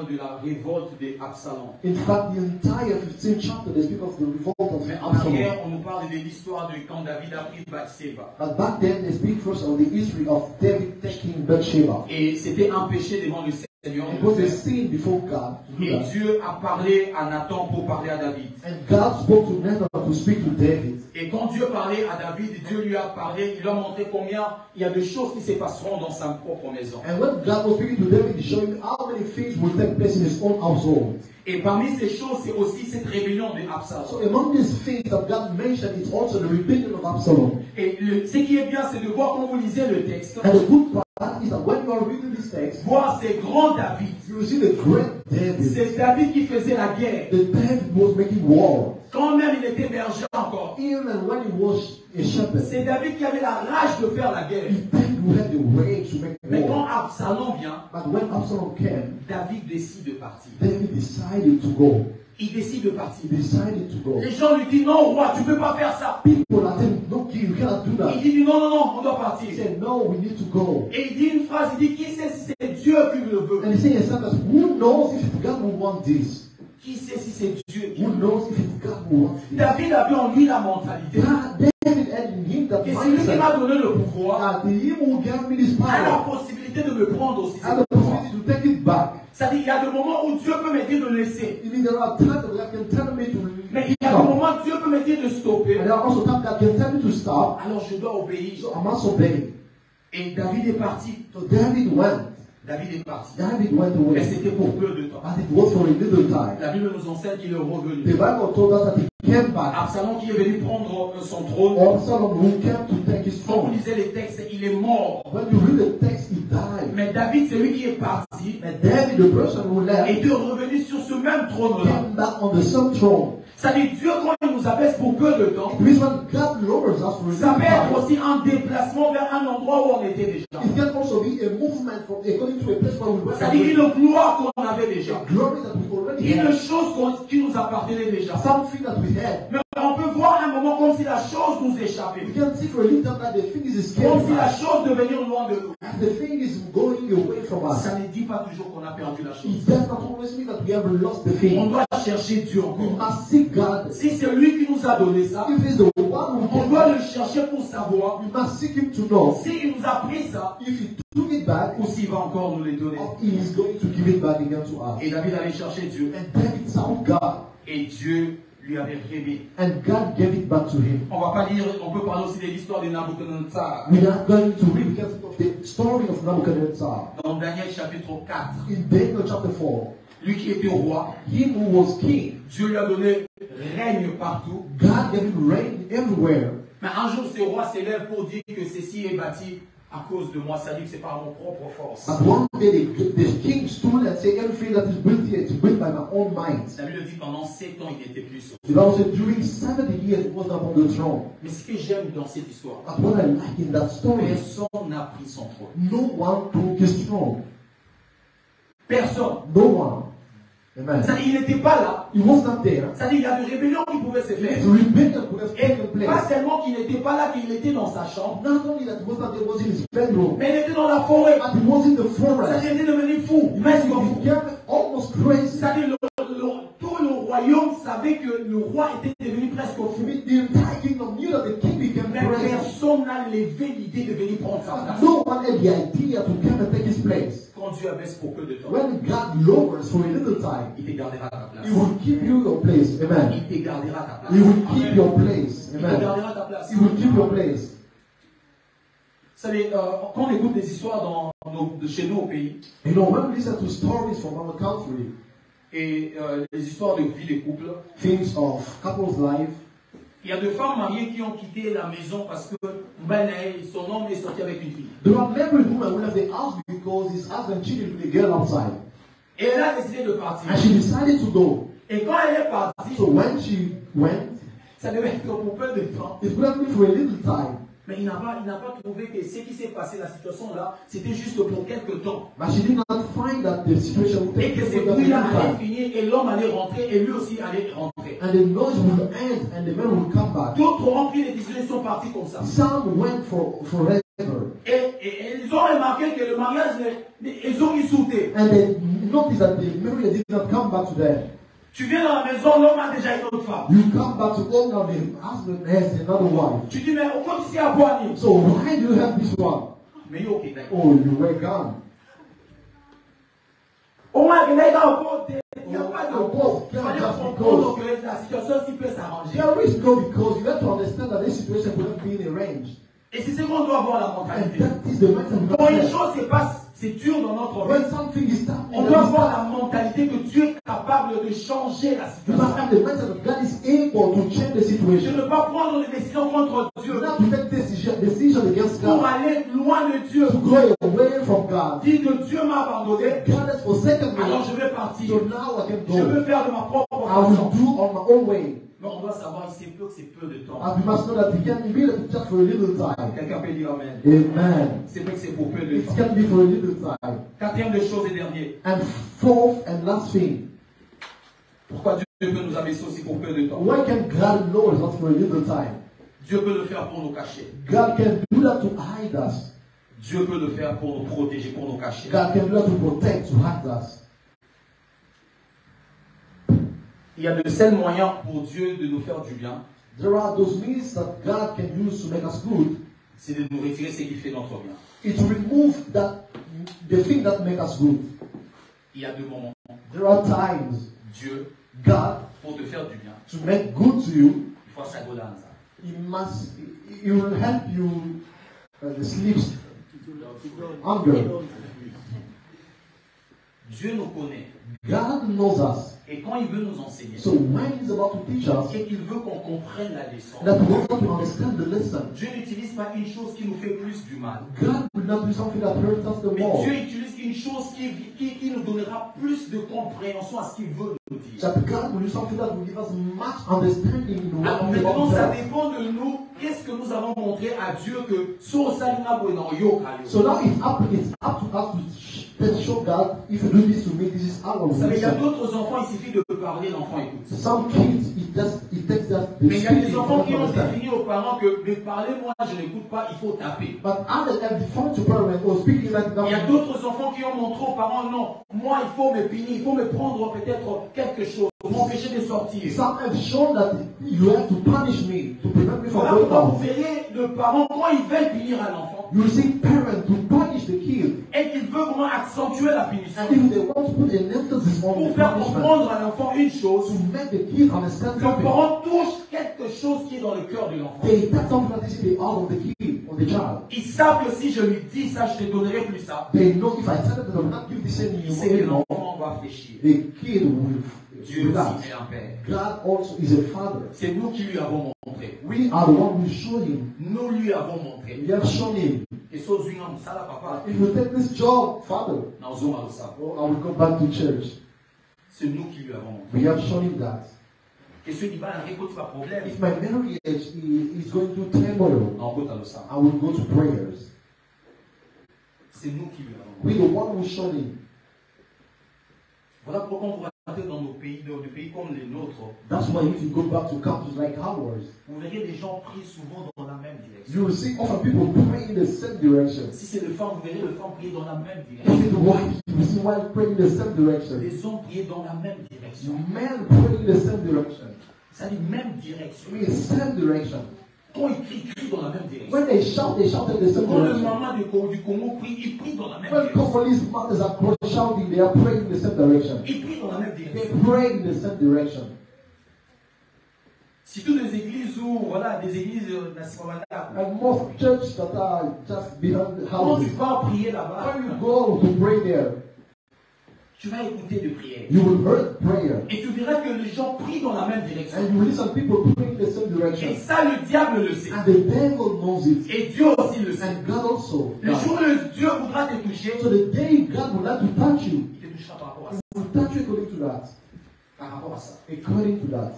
de la révolte d'Absalom. In fact, the entire 15th chapter, they speak of the revolt of Mais en Absalom. arrière, on nous parle de l'histoire de quand David a pris Bathsheba. But back then, they speak first of the history of David taking Bathsheba. Et c'était un péché devant le Seigneur. It was a sin before God. Et Dieu a parlé à Nathan pour parler à David. And God spoke to Nathan to speak to David. Et quand Dieu parlait à David, Dieu lui a parlé, il lui a montré combien il y a de choses qui se passeront dans sa propre maison. And when God was speaking to David, he showed him how many things would take place in his own household. Et parmi ces choses, c'est aussi cette rébellion de Absalom. So among these things that God mentioned, it's also the rebellion of Absalom. Et ce qui est bien, c'est de voir quand vous lisez le texte, And the good part is that when you are reading this text, voir ces grands David. you will see the great David. C'est David qui faisait la guerre. The David was making war. Quand même il était berger encore. Even when he was a shepherd, C'est David qui avait la rage de faire la guerre. David who had the rage to make Mais quand war. Absalom vient, But when Absalom came, David décide de partir. David decided to go. Il décide de partir. He decided to go. Les gens lui disent non, roi, tu ne peux pas faire ça. People are telling him, no, king, you cannot do Il that. dit non, non, non, on doit partir. He said, no, we need to go. Et il dit une phrase, il dit qui sait si c'est Dieu qui le veut? And he said, yes, who knows if God will want this? Qui sait si c'est Dieu qui Who le veut? knows if God will want this? David avait en lui la mentalité. David had in him that Et celui qui m'a mindset donné le pouvoir that him who gave me this a la power possibilité de me prendre aussi. had the possibility to take it back. C'est-à-dire qu'il y a des moments où Dieu peut me dire de laisser. Even there are times that God can tell me to Mais il y a des stop. moments où Dieu peut me dire de stopper. And there are also times God can tell me to stop. Alors je dois obéir. So I must obey. Et David est parti. So David went. David est parti. David went Mais away. c'était pour peu de temps. But it was for a little time. La Bible nous enseigne qu'il est The revenu. Bible told us that he came back. Absalom qui est venu prendre son trône. Absalom who came to take his Quand vous throne. lisez les textes, il est mort. When you read the text, he died. Mais David, c'est lui qui est parti. And David, the person who left, Et Dieu est revenu sur ce même trône-là. came back on the same throne. C'est-à-dire Dieu, quand il nous abaisse pour peu de temps, It means when God lowers us for a ça little peut être time, aussi un déplacement vers un endroit où on était déjà. it can also be a movement from according to a place where we were. C'est-à-dire une gloire qu'on avait déjà. The glory that we already Une had. chose qui nous appartenait déjà. Something that we had. Mais on peut voir un moment comme si la chose nous échappait. We can see for a little time that the thing is Comme escaping si la us. chose devenait loin de nous. And the thing is going away from us. Ça ne dit pas toujours qu'on a perdu la chose. It does not always mean that we have lost the On thing. doit chercher Dieu We encore. must seek God. Si c'est lui qui nous a donné ça, If he's the one who on gave doit it, le chercher pour savoir we must seek him to know s'il nous a pris ça if he took it back ou s'il va encore nous les donner. or he is going to give it back again to us. Et David allait chercher Dieu. And David sought God. Et Dieu lui avait révélé. And God gave it back to him. On va pas lire, on peut parler aussi de l'histoire de Nabucodonosor. We are going to read because of the story of Nebuchadnezzar. Dans Daniel chapitre 4. In Daniel chapter 4, Lui qui était roi, him who was king, Dieu lui a donné règne partout. God gave him reign everywhere. Mais un jour, ce roi s'élève pour dire que ceci est bâti à cause de moi. C'est-à-dire que c'est par mon propre force. But one day the king stood and said, everything that is built here is built by my own might. La Bible dit pendant 7 ans, il n'était plus sur. The Bible said during 70 years he was upon the throne. Mais ce que j'aime dans cette histoire, But what I like in that story, personne n'a pris son trône. no one took his throne. Personne. No one. Amen. C'est-à-dire qu'il n'était pas là. He was not there. C'est-à-dire qu'il y a des rébellions qui pouvaient se faire. The rebellion could have Et taken pas place. seulement qu'il n'était pas là, qu'il était dans sa chambre, Not only that he was not there, he was in his bedroom, mais il était dans la forêt. but he was in the forest. C'est-à-dire qu'il était devenu fou. He Presque fou. became almost crazy. C'est-à-dire tout le royaume savait que le roi était devenu presque fou. The entire kingdom knew that the king became Mais crazy. personne n'a levé l'idée de venir prendre sa place. No one had the idea to come and take his place. Quand Dieu abaisse pour peu de temps, When God lowers for a little time, il te gardera ta place. He will keep you your place. Amen. Il te gardera ta place. He will keep your place. Il te Amen. gardera ta place. He will keep your place. Vous savez, quand on écoute des histoires de chez nous au pays, You know, when we listen to stories from our country, et les histoires de vie des couples, things of couples' life, il y a des femmes mariées qui ont quitté la maison parce que son homme est sorti avec une fille. there are married women who left the house because his husband cheated with a girl outside. Et elle a décidé de partir. And she decided to go. Et quand elle est partie, So when she went, ça devait être pour peu de temps. it would have been for a little time. Mais il n'a pas trouvé que ce qui s'est passé, la situation là, c'était juste pour quelques temps. But she did not find that the situation would Et take que place ces for a bruits-là little allaient time. finir et l'homme allait rentrer et lui aussi allait rentrer. And the noise would end and the man would come back. D'autres ont pris des décisions et sont partis comme ça. Some went for forever. Et ils ont remarqué que le mariage, ils ont insulté. And they noticed that the marriage did not come back to them. Tu viens dans la maison, l'homme a déjà une autre femme. You come back to all now the husband has another wife. Tu dis, mais on compte ici à Boigny. So why do you have this one? Mais ok, d'accord. Oh, you were gone. Au moins, il n'y a pas de cause. Il fallait comprendre que la situation aussi peut s'arranger. There is no because. You have to understand that this situation could have been arranged. Et c'est ce qu'on doit avoir la mentalité. And that is the mindset. Quand une chose se passe, c'est dur dans notre vie. When something is done, On doit avoir la mentalité que Dieu est capable de changer la you must situation. have the mindset that God is able to change the Je situation. ne veux pas prendre des décisions contre Dieu Not to take decision against pour God. aller loin de Dieu. To go away from God. Dis que Dieu m'a abandonné, God has forsaken me. alors je vais partir. So now I can Je go. veux faire de ma propre I will façon. do on my own way. Mais on doit savoir que c'est peu de temps. And we must know that it can be just for a little time. Quelqu'un peut dire Amen. Amen. C'est vrai que c'est pour peu de It temps. can be for a little time. Quatrième de choses et dernier. And fourth and last thing, Pourquoi Dieu peut nous abaisser aussi pour peu de temps? why can God know it's not for a little time? Dieu peut le faire pour nous cacher. God can do that to hide us. Dieu peut le faire pour nous protéger, pour nous cacher. God can do that to protect, to hide us. Il y a de seuls moyens pour Dieu de nous faire du bien. There are those means that God can use to make us good. C'est de nous retirer ce qui fait notre bien. It's to remove the thing that makes us good. Il y a deux moments. There are times Dieu, God, pour te faire du bien, to make good to you, il faut s'agodanza. He will help you sleep, hunger. Dieu nous connaît. God knows us. Et quand il veut nous enseigner, So when He's about to teach us, et qu'il veut qu'on comprenne la leçon, that we want to understand the lesson. Dieu n'utilise pas une chose qui nous fait plus du mal. God will not do something that hurts us the Mais more. Dieu utilise une chose qui nous donnera plus de compréhension à ce qu'il veut nous dire. That God will do something that will give us much understanding in the Alors way maintenant, ça of God. dépend de nous. Qu'est-ce que nous avons montré à Dieu que so salina bueno yo kayo. So now it's up to us to show God, if you do this to me, this is our Vous savez, il y a wisdom. d'autres enfants, il suffit de parler, l'enfant écoute. Some kids, it takes that Mais il y a des speaking enfants for qui ont understand. défini aux parents que de parler, moi je n'écoute pas, il faut taper. But others have defined to parents or speaking like Il y a that. d'autres enfants qui ont montré aux parents, non, moi il faut me punir, il faut me prendre peut-être quelque chose, m'empêcher de sortir. Some have shown that you have to punish me to prevent me from Voilà going pourquoi vous out. verrez le parent, quand il veut punir un enfant, You will see parents to punish the kid. et qu'il veut vraiment accentuer la punition, And if they want to put an emphasis on pour the faire punishment, comprendre à l'enfant une chose, to make the kid understand le something, parent touche quelque chose qui est dans le cœur de l'enfant. they take something that is in the heart of the kid, of the child. Ils savent que si je lui dis ça, je te donnerai plus ça. They know if I tell them that I will not give the same Il sait que anymore, l'enfant va fléchir. the kid will Dieu relax. aussi est un père. God also is a father. C'est nous qui lui avons montré. We are the one who showed him. Nous lui avons montré. We have shown him. Et so zwinga musala papa. If you take this job, father, Na uzoma lusa. I will go back to church. C'est nous qui lui avons montré. We have shown him that. Et ceux qui va récolter pas problème. If my marriage is going through turmoil, En route à lusa. I will go to prayers. C'est nous qui lui avons montré. We the one who showed him. Voilà pourquoi on va rentrer dans nos pays, dans des pays comme les nôtres. That's why if you go back to countries like ours, Vous verrez les gens prient souvent dans la même direction. you will see often people pray in the same direction. Si c'est le femme, vous verrez le femme prier dans la même If direction. it's wives, you will see wives praying in the same direction. Les hommes prier dans la même direction. Men praying in the same direction. Ça dit même direction. In the same direction. Quand ils crient dans la même direction. When they shout in the same Quand le direction. maman du Congo prie, il prie dans la même When direction. Congolese mothers are shouting, they are praying in the same direction. Il prie dans la même They direction. pray in the same direction. Si toutes les églises ou voilà des églises nationales, And most churches that are just behind the quand tu houses, vas prier là-bas, when you go to pray there, tu vas écouter des prières. you will hear prayer. Et tu verras que les gens prient dans la même direction. And you will listen people praying in the same Et direction. ça, le diable le sait. And the devil knows it. Et Dieu aussi le sait. And God also. Le jour où Dieu voudra te toucher, So the day God would like to touch you, il te touchera par rapport à ça. He will touch you according to that. Par rapport à ça. According to that.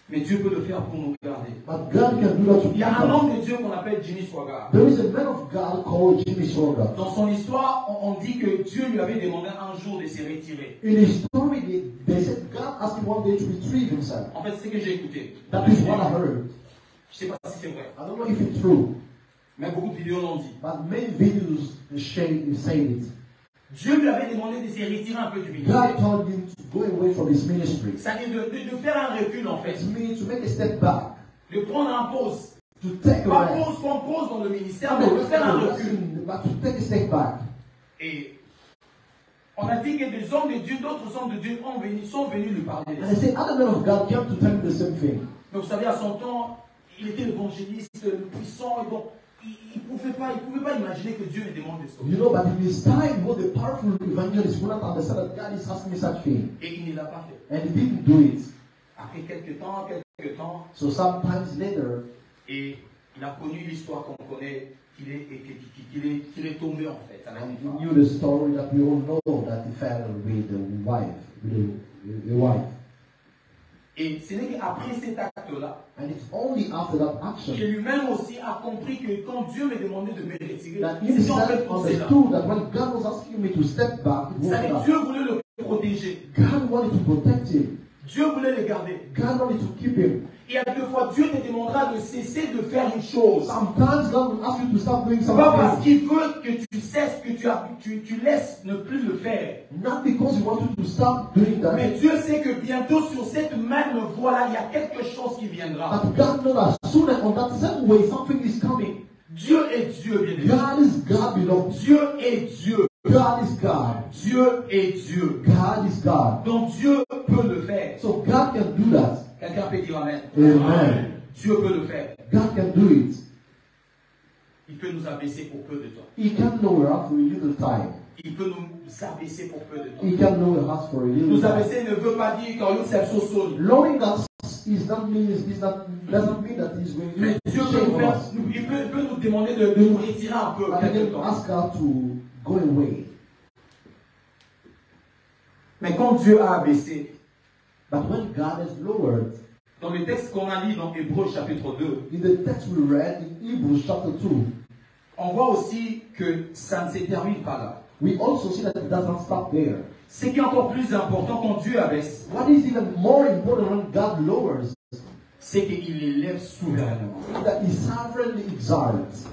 Mais Dieu peut le faire pour nous garder. But God can do that to Il y a un people. homme de Dieu qu'on appelle Jimmy Swaggart. There is a man of God called Jimmy Swaggart. Dans son histoire, on dit que Dieu lui avait demandé un jour de se retirer. In his story, they said God asked him one day to retrieve himself. En fait, c'est ce que j'ai écouté. That is what I heard. Je ne sais pas si c'est vrai. I don't know if it's true, Mais beaucoup de vidéos l'ont dit. but many videos say it. Dieu lui avait demandé de se retirer un peu du God ministère. told him to go away from his ministry. C'est-à-dire de faire un recul en fait. It means to make a step back, De prendre un pause. to take a Pas rest. pause qu'on pose dans le ministère, Not mais de to faire un take a recul. rest, but to take a step back. Et On a dit que des hommes de Dieu, d'autres hommes de Dieu sont venus lui parler. And I say, other men of God came to tell him the same thing. Mais vous savez, à son temps, il était l'évangéliste, le puissant, et donc il ne pouvait pas imaginer que Dieu me demande de sauver. You know, but in his time, he was the powerful evangelist who not understand that God is asking me such thing. Et il ne l'a pas fait. And he didn't do it. Après quelques temps, So sometimes later, et il a connu l'histoire qu'on connaît, qu'il est tombé en fait. he knew the story that we all know, that he fell with the wife, the wife. Et ce n'est qu'après cet acte-là, And it's only after that que action lui-même aussi a compris que quand Dieu me demandait de me retirer, that c'était en fait himself pour cela. understood that when God was asking me to step back, it was Ça veut dire that Dieu voulait le protéger. God wanted to protect him. Dieu voulait le garder. God wanted to keep him. Et à deux fois, Dieu te demandera de cesser de faire une chose. Sometimes God will ask you to stop doing C'est pas parce something. qu'il veut que tu cesses, que tu laisses ne plus le faire. Not because he wants you to stop doing Mais that. Dieu sait que bientôt sur cette même voie-là, il y a quelque chose qui viendra. But God knows that sooner on that same way something is coming. Dieu est Dieu, bien aimé. God is God, beloved. Dieu est Dieu. God is God. Dieu est Dieu. God is God. Donc Dieu peut le faire. So God can do that. Quelqu'un peut dire Amen. Amen. Dieu peut le faire. God can do it. Il peut nous abaisser pour peu de temps. He can lower us for a little time. Il peut nous abaisser pour peu de temps. He can lower us for a little Nous time. abaisser ne veut pas dire quand nous sommes sous Lowering us doesn't mean that he's going Mais to Dieu peut shame nous faire, us. il peut nous demander de nous retirer un peu. But he Quelque can temps. ask us to go away. Mais quand Dieu a abaissé, But when God has lowered, dans le texte qu'on a lu dans Hébreux chapitre 2, in the text we read in Hebrews chapter 2, on voit aussi que ça ne se termine pas là. we also see that it doesn't stop there. Ce qui est encore plus important quand Dieu abaisse, What is even more important when God lowers, c'est qu'il l'élève souverainement. that he sovereignly exalts.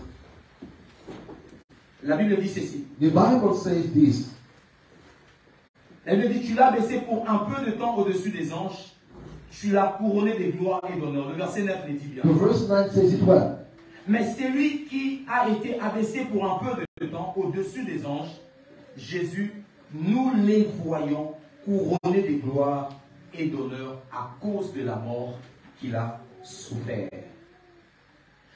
La Bible dit ceci. The Bible says this. Elle me dit, tu l'as baissé pour un peu de temps au-dessus des anges, tu l'as couronné de gloire et d'honneur. Le verset 9 le dit bien. The verse 9 says it well. Mais celui qui a été abaissé pour un peu de temps au-dessus des anges, Jésus, nous les voyons couronnés de gloire et d'honneur à cause de la mort qu'il a souffert.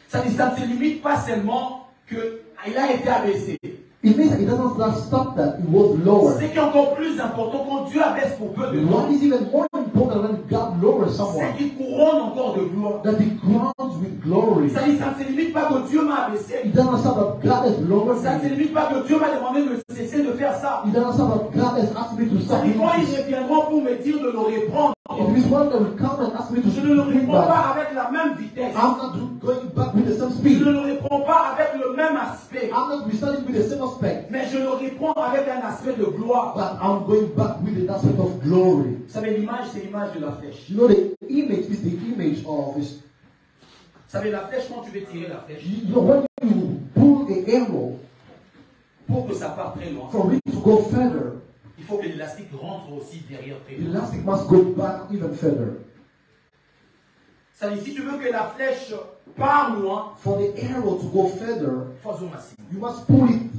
Ça ne se limite pas seulement qu'il a été abaissé. It means that it doesn't just stop that, it was lowered. Ce qui est encore plus important quand Dieu abaisse pour peu de temps, What is even more important when God lowers c'est someone, qu'il couronne encore de gloire. that he crowns with glory. Ça ne se limite pas que Dieu m'a abaissé. It doesn't stop that God has lowered Ça ne se me. limite pas que Dieu m'a demandé de cesser de faire ça. It doesn't stop that God has asked me to Ça stop dit doing quand ils this. reviendront pour me dire de le reprendre, It means one that will come and ask me to je ne le bring reprends back. pas avec la même vitesse. I'm not going back with the same Je speed. ne le reprends pas avec le même aspect. I'm not restarting with the same aspect. Mais je le reprends avec un aspect de gloire. But I'm going back with the aspect of glory. Vous savez, l'image, c'est l'image de la flèche. You know, the image is the image of this. Vous savez, la flèche, quand tu veux tirer la flèche, You know, when you pull the arrow pour que ça parte très loin, for it to go further, il faut que l'élastique rentre aussi derrière très the loin. elastic must go back even further. Ça veut dire, si tu veux que la flèche part loin, For the arrow to go further, faisons ainsi. you must pull it.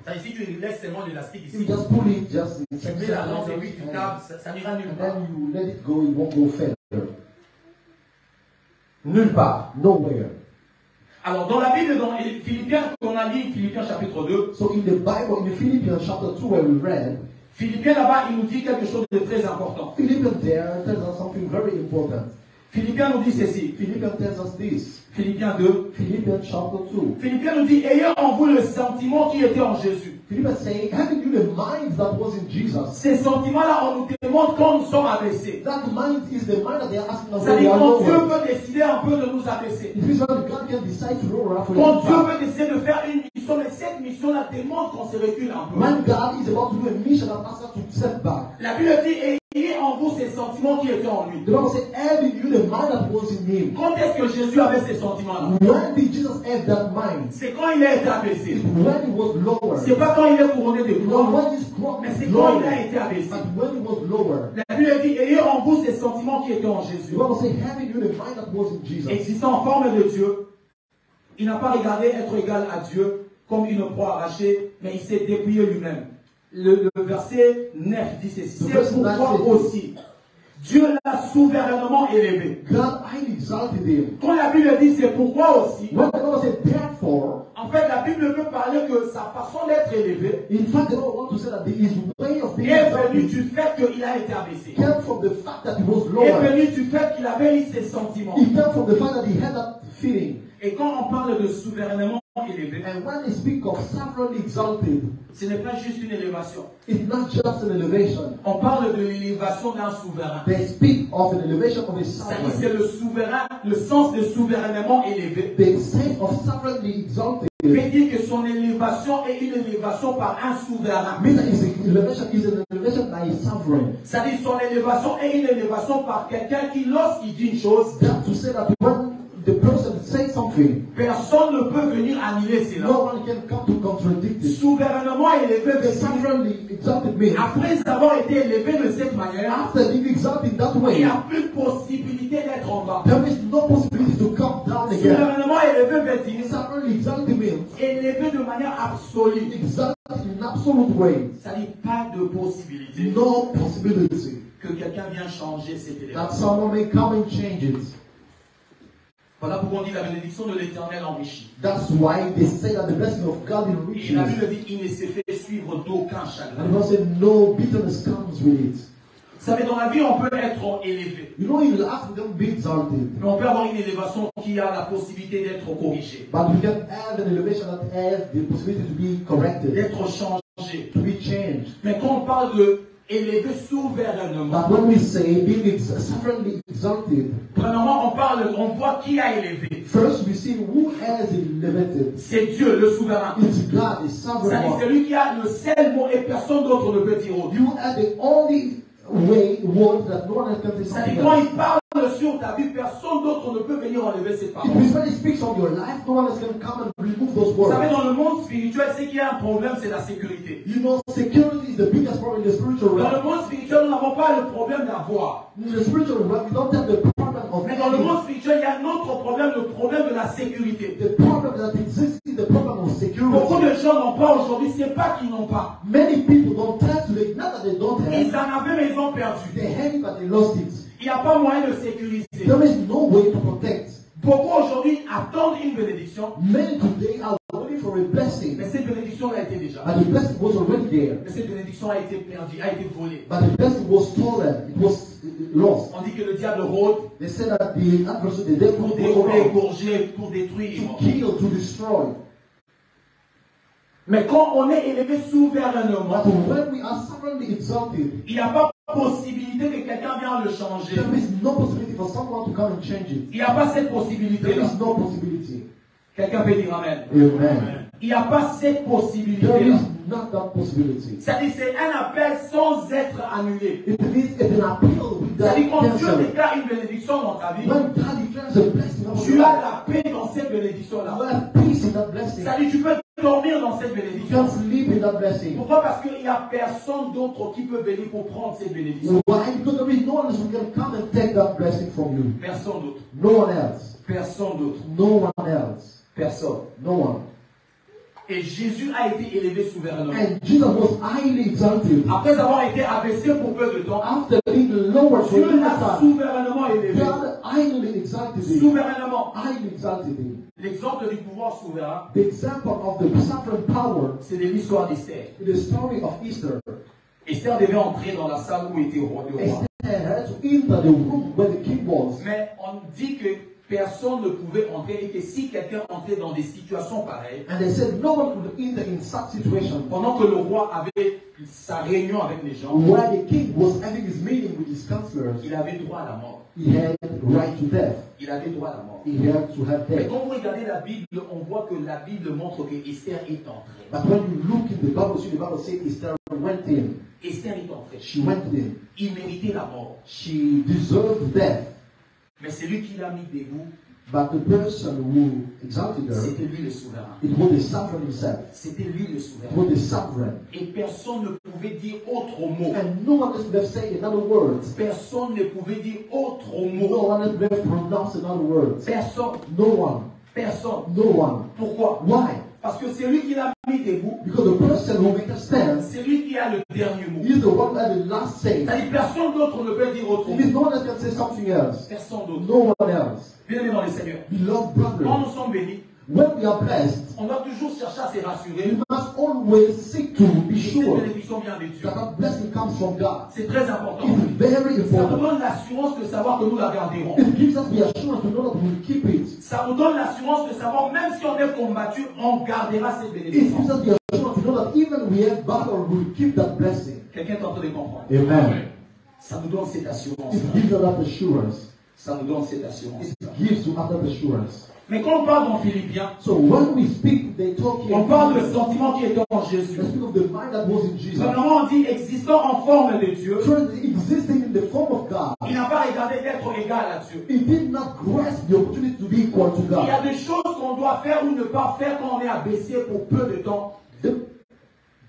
Ça veut dire, si tu laisses seulement l'élastique You ici, just pull it, just tu mets la lance et puis tu tapes, ça n'ira nulle and part. then you let it go, it won't go further. Nulle part. Nowhere. Alors, dans la Bible, dans Philippiens, qu'on a lu, Philippiens chapitre 2, So in the Bible, in Philippians chapter 2 where we read, Philippiens là-bas, il nous dit quelque chose de très important. Philippians there tells us something very important. Philippiens nous dit ceci. Philippians tells us this. Philippiens 2. Philippians chapter 2. Philippiens nous dit, ayez en vous le sentiment qui était en Jésus. Philippians saying, having you the mind that was in Jesus. Ces sentiments-là, on nous demande quand nous sommes abaissés. That mind is the mind that they are asking us Ça when dit we are quand Dieu lower. peut décider un peu de nous abaisser. It means when God can decide to lower us for Quand Dieu you. peut décider de faire une mission, mais cette mission-là demande qu'on se recule un peu. When God is about to do a mission and asks us to step back. La Bible dit, ayez en vous ces sentiments qui étaient en lui. The Bible says, having you the mind that was in him. Quand est-ce que Jésus avait ces sentiments-là? When did Jesus have that mind? C'est quand il a été abaissé. When he was lower. C'est pas quand il est couronné de Not gloire, when he's mais c'est quand il a lower. été abaissé. But when he was lower. La Bible dit, ayez en vous ces sentiments qui étaient en The Jésus. Bible says, having you the mind that was in Jesus. Existant en forme de Dieu, il n'a pas regardé être égal à Dieu comme une proie arrachée, mais il s'est dépouillé lui-même. Le verset 9 dit ceci. Le C'est verset pourquoi 9 dit- aussi Dieu l'a souverainement élevé. God highly exalted him. Quand la Bible dit c'est pourquoi aussi, When the Bible said therefore, en fait la Bible veut parler que sa façon d'être élevé in fact, the Bible wants to say that his way of being est venu exalted du fait qu'il a été abaissé. came from the fact that he was Est lower. venu du fait qu'il avait eu ses sentiments. It came from the fact that he had that feeling. Et quand on parle de souverainement élevé, And when they speak of sovereignly exalted, ce n'est pas juste une élévation. it's not just an elevation. On parle de l'élévation d'un souverain. They speak of an elevation of a C'est-à-dire sovereign. c'est le souverain, le sens de souverainement élevé. The sense of sovereignly exalted Veut dire que son élévation est une élévation par un souverain. means that elevation is an elevation by a sovereign. C'est-à-dire son élévation est une élévation par quelqu'un qui, lorsqu'il dit une chose, That to say that when the person says something, personne ne peut venir annuler cela. no one can come to contradict it. Souverainement élevé veut The dire, sovereignly exalted means après avoir été élevé de cette manière, after being exalted that il way, n'y a plus de possibilité d'être en bas. there is no possibility to come down again. Souverainement élevé veut dire Sovereignly exalted means élevé de manière absolue. exalted in absolute way. C'est-à-dire pas de possibilité No possibility que quelqu'un vienne changer cette that élévation. someone may come and change it. Voilà pourquoi on dit la bénédiction de l'Éternel enrichit. That's why they say that the blessing of God Et la enriches. Bible dit qu'il ne s'est fait suivre d'aucun And chagrin. God said no bitterness comes with it. Vous savez, dans la vie, on peut être élevé. You know, in life we don't be exalted, Mais on peut avoir une élévation qui a la possibilité d'être corrigée, but we can have an elevation that has the possibility to be corrected, d'être changée. to be changed. Mais quand on parle de élevé souverainement, But when we say being sovereignly exalted, premièrement, on voit qui a élevé. first we see who has elevated. C'est Dieu, le souverain. It's God, the sovereign C'est-à-dire one. celui qui a le seul mot et personne d'autre ne peut dire autre. You are the only word that no one else can say something C'est-à-dire quand else. il parle sur ta vie, personne d'autre ne peut venir enlever ses It paroles. means when he speaks on your life, no one else can come and remove those Vous savez, words. dans le monde spirituel, ce qui est un problème, c'est la sécurité. You know, security is the biggest problem in the spiritual Dans le realm. monde spirituel, nous n'avons pas le problème d'avoir. In the spiritual realm, we don't have the problem of Mais dans le having. monde spirituel, il y a un autre problème, le problème de la sécurité. The problem that exists is the problem of Beaucoup security. de gens n'ont pas aujourd'hui, c'est pas qu'ils n'ont pas. Many people don't have today, not that they don't Ils have, en avaient, mais ils ont perdu. they have it, but they lost it. Il n'y a pas moyen de sécuriser. There is no way to protect. Beaucoup aujourd'hui attendent une bénédiction, Many today are waiting for a blessing, mais cette bénédiction a été déjà. but the blessing was already there. Mais cette bénédiction a été perdue, a été volée. But the blessing was stolen, it was lost. On dit que le diable rôde They said that the adversary, the devil, pour goes dérober, around égorger, pour détruire. to kill, to destroy. Mais quand on est élevé souverainement, But when we are sovereignly exalted, il n'y a pas possibilité que quelqu'un vienne le changer. there is no possibility for someone to come and change it. Il n'y a pas cette There possibilité-là. is no possibility. Quelqu'un peut dire Amen. Amen. Il n'y a pas cette There possibilité-là. is not that possibility. C'est-à-dire c'est un appel sans être annulé. It means it's an appeal without C'est-à-dire quand Dieu cancel. déclare une bénédiction dans ta vie, When God declares a blessing upon tu your as life, la paix dans cette you bénédiction-là. have peace in that blessing. C'est-à-dire tu peux dormir dans cette You bénédiction. can sleep in that blessing. Pourquoi? Parce qu'il n'y a personne d'autre qui peut venir pour prendre cette bénédiction. Why? Because there is no one else who can come and take that blessing from you. Personne d'autre. No one else. Personne d'autre. No one else. Personne. No one. Et Jésus a été élevé souverainement. And Jesus was highly exalted. Après avoir été abaissé pour peu de temps, After being lowered for Dieu a l'a time, souverainement élevé. God highly exalted him. Souverainement. Highly exalted him. L'exemple du pouvoir souverain, The example of the sovereign power c'est de l'histoire d'Esther. in the story of Easter. Esther devait entrer dans la salle où était le roi. Esther had to enter the room where the king was. Mais on dit que personne ne pouvait entrer et que si quelqu'un entrait dans des situations pareilles, And they said no one could enter in such situation. pendant que le roi avait sa réunion avec les gens, While the king was having his meeting with his counselors, il avait droit à la mort. he had right to death. Il avait droit à la mort. He had to have Mais death. quand vous regardez la Bible, on voit que la Bible montre que Esther est entrée. But when you look in the Bible, see the Bible says Esther went in. Esther est entrée. She went in. Il méritait la mort. She deserved death. Mais celui qui l'a mis debout, But the person who exalted her, c'était lui le souverain. it was the sovereign himself. C'était lui le It souverain. was the sovereign. Et personne ne pouvait dire autre mot. And no one else would have said another word. Personne ne pouvait dire autre No mot. one else would have pronounced another word. Personne. No one. Personne. No one. Pourquoi? Why? Parce que c'est lui qui l'a mis debout. Because the person who makes a stand C'est lui qui a le dernier mot. is the one that the last say. C'est-à-dire personne d'autre ne peut dire It autrement. is no one that can say something else. Personne d'autre. No one else. Bien-aimés dans le Seigneur. Beloved Quand brother, nous sommes bénis, when we are blessed, on doit toujours chercher à se rassurer we must always seek to be que cette sure bénédiction vient de Dieu. that that blessing comes from God. C'est très important. It's very Ça nous important. donne l'assurance de savoir que nous la garderons. It gives us the assurance to know that we will keep it. Ça nous donne l'assurance de savoir, même si on est combattu, on gardera cette It bénédiction. gives us the assurance to know that even we have battle, we will keep that blessing. Quelqu'un est en train de comprendre. Amen. Ça nous donne cette assurance. It gives us that assurance. Ça nous donne cette assurance. It gives to us that assurance. Mais quand on parle dans Philippiens, So when we speak, they talk on here. parle du sentiment qui était en Jésus. They speak of the mind that was in Jesus. Normalement, on dit existant en forme de Dieu. Currently existing in the form of God. Il n'a pas regardé d'être égal à Dieu. He did not grasp the opportunity to be equal to Il y a God. des choses qu'on doit faire ou ne pas faire quand on est abaissé pour peu de temps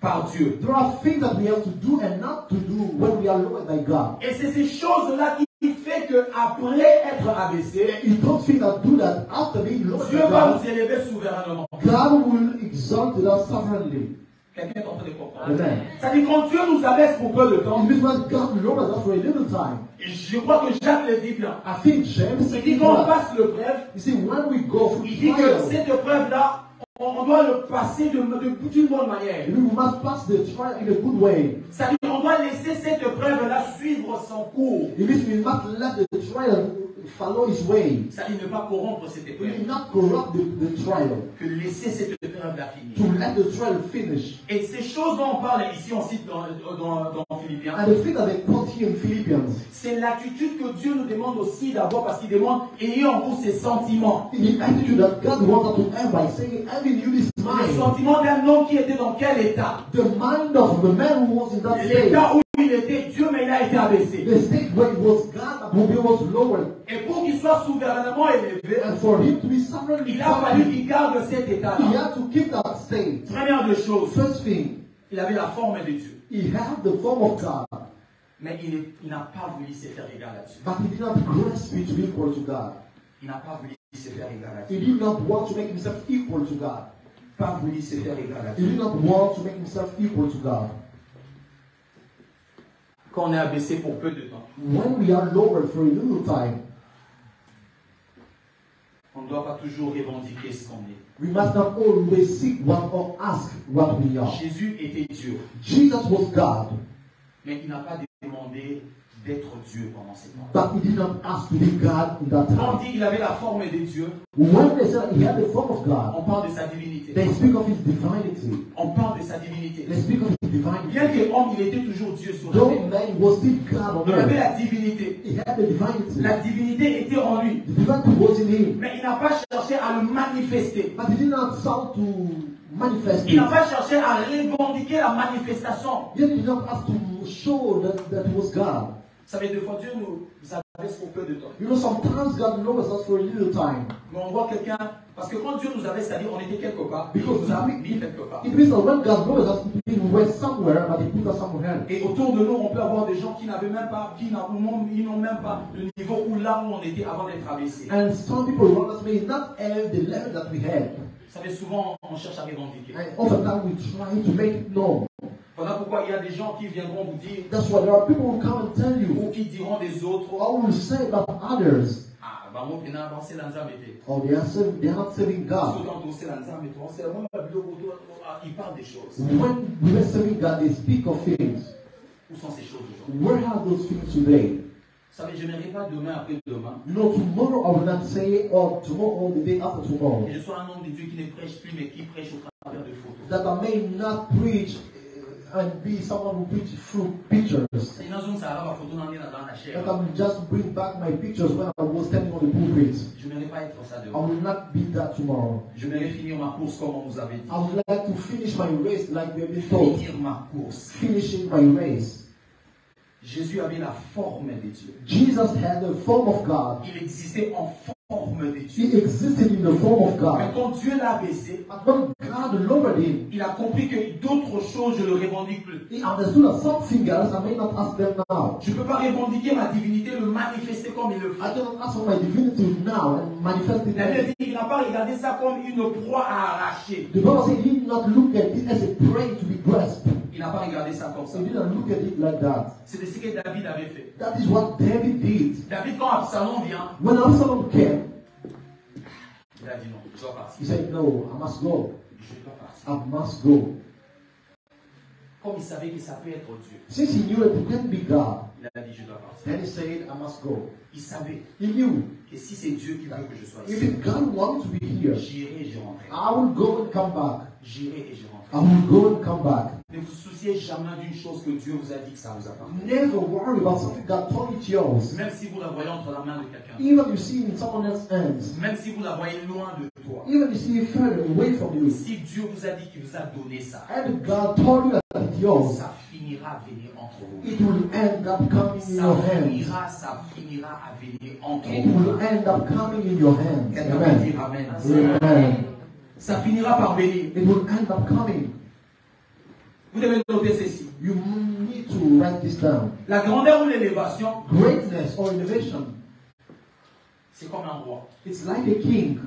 par Dieu. There are things that we have to do and not to do when we are lowered by God. Et c'est ces choses-là qui fait qu'après être abaissé, You don't think that do that after being lowered Dieu by va God. nous élever souverainement. God will exalt us sovereignly. Quelqu'un est en train de comprendre. Amen. C'est-à-dire quand Dieu nous abaisse pour peu de temps, It means when God lowers us for a little time. je crois que Jacques le dit bien. I think James Il said dit it qu'on well. passe l'épreuve, You see, when we go through il dit que trial, cette épreuve-là, on doit le passer d'une bonne manière. we must pass the trial in a good way. C'est-à-dire qu'on doit laisser cette épreuve-là suivre son cours. It means we must let the trial follow his way. C'est-à-dire ne pas corrompre cette We épreuve. will not corrupt the trial. Que laisser cette épreuve-là finir. To let the trial finish. Et ces choses dont on parle ici, on cite dans Philippiens, And the thing that they quote here in Philippians, c'est l'attitude que Dieu nous demande aussi d'avoir, parce qu'il demande ayez en vous ces sentiments. the attitude that God wants us to have by saying, having you this Les mind, sentiments d'un homme qui était dans quel état? the mind of the man who was in that state, L'état où il était Dieu, mais il a été abaissé. the state where it was God that was lowered, Et pour qu'il soit souverainement élevé, and for him to be sovereignly il a fallu sovereign, qu'il garde cet he état-là. had to keep that state. Première des choses, First thing, il avait la forme de Dieu, he had the form of God, mais il n'a pas voulu se faire égal à Dieu. but he did not grasp it to be equal to God. Il n'a pas voulu se faire égal à He Dieu. did not want to make himself equal to God. Pas voulu se faire égal à He Dieu. did not want to make himself equal to God. Quand on est abaissé pour peu de temps, When we are lowered for a little time, on ne doit pas toujours revendiquer ce qu'on est. we must not always seek what or ask what we are. Jésus était Dieu, Jesus was God, mais il n'a pas demandé d'être Dieu pendant ces temps. but he did not ask to be God in that Quand on time. dit qu'il avait la forme de Dieu, When they said he had the form of on God, parle de sa divinité. they speak of his divinity. On parle de sa divinité. They speak of his divinity. Bien qu'homme, il était toujours Dieu sur la Though terre. man was still God on Il avait earth, la divinité. he had the divinity. La divinité était en lui. The divinity was in him, Mais il n'a pas cherché à le manifester. but he did not start to manifest Il n'a it. pas cherché à revendiquer la manifestation. He did not have to show that he was God. Vous savez, des fois, Dieu nous abaisse pour peu de temps. You know, sometimes God lowers us for a little time. Mais on voit quelqu'un, parce que quand Dieu nous abaisse, c'est-à-dire on était quelque part, il nous a mis quelque part. It means that when God lowers us, we went somewhere, but He put us somewhere else. Et autour de nous, on peut avoir des gens qui n'avaient même pas, ils n'ont même pas le niveau où là où on était avant d'être abaissé. And some people around us may not have the level that we had. Vous savez, souvent, on cherche à revendiquer. And oftentimes we try to make it known. Voilà pourquoi il y a des gens qui viendront vous dire, That's why there are people who come and tell ou you, qui diront des autres, or will say about others, ah, bah, moi, je vais avancer dans la méthode. oh, they are not serving God. Il parle des choses. When we are serving God, they speak of things. Où sont ces choses aujourd'hui? Where are those things today? Vous savez, je n'aimerais pas demain après demain. You know, tomorrow I will not say, or tomorrow or the day after tomorrow, Que je sois un homme de Dieu qui ne prêche plus, mais qui prêche au travers de photos. that I may not preach and be someone who preach through pictures. C'est dans une salle, la photo n'en est dans la chair. That I will just bring back my pictures when I was standing on the pulpit. Je n'aimerais pas être ça I demain. will not be that tomorrow. Je n'aimerais finir ma course comme on nous avait dit. I would like to finish my race like we have been told. Finir ma course. Finishing my race. Jésus avait la forme de Dieu. Jesus had the form of God. Il existait en forme forme de Dieu. He existed in the form of Mais God. quand Dieu l'a baissé, But when God lowered him, il a compris que d'autres choses, je ne le revendique plus. he understood that something else I may not ask them now. Je ne peux pas revendiquer ma divinité, le manifester comme il le I fait. cannot ask for my divinity now and manifest it. La Bible dit qu'il n'a pas regardé ça comme une proie à arracher. The Bible said he did not look at it as a prey to be grasped. Il n'a pas regardé ça comme ça. He didn't look at it like that. C'est ce que David avait fait. That is what David did. David, quand Absalom vient, When Absalom came, il a dit non, je dois he partir. said, no, I must go. Je dois partir. I must go. Comme il savait que ça peut être Dieu, Since he knew that it couldn't be God, il a dit je dois partir. then he said, I must go. Il savait He knew, que si c'est Dieu qui veut que je sois if ici, God wanted to be here, j'irai et je rentrerai. I will go and come back. J'irai et je I rentrerai. will go and come back. Ne vous souciez jamais d'une chose que Dieu vous a dit que ça vous appartient. Never worry about something God told you it's yours. Même si vous la voyez entre la main de quelqu'un, Even you see it in someone else's hands. même si vous la voyez loin de toi, Even you see it further away from you. si Dieu vous a dit qu'il vous a donné ça, And God told you that it's yours. ça finira à venir entre vous. It will end up coming in your hands. Ça finira à venir entre It vous. will end up coming in your hands. Quelqu'un peut Amen. dire Amen. Amen. Ça finira par venir. It will end up coming. Vous devez noter ceci. You need to write this down. La grandeur ou l'élévation, Greatness or elevation, c'est comme un roi. it's like a king.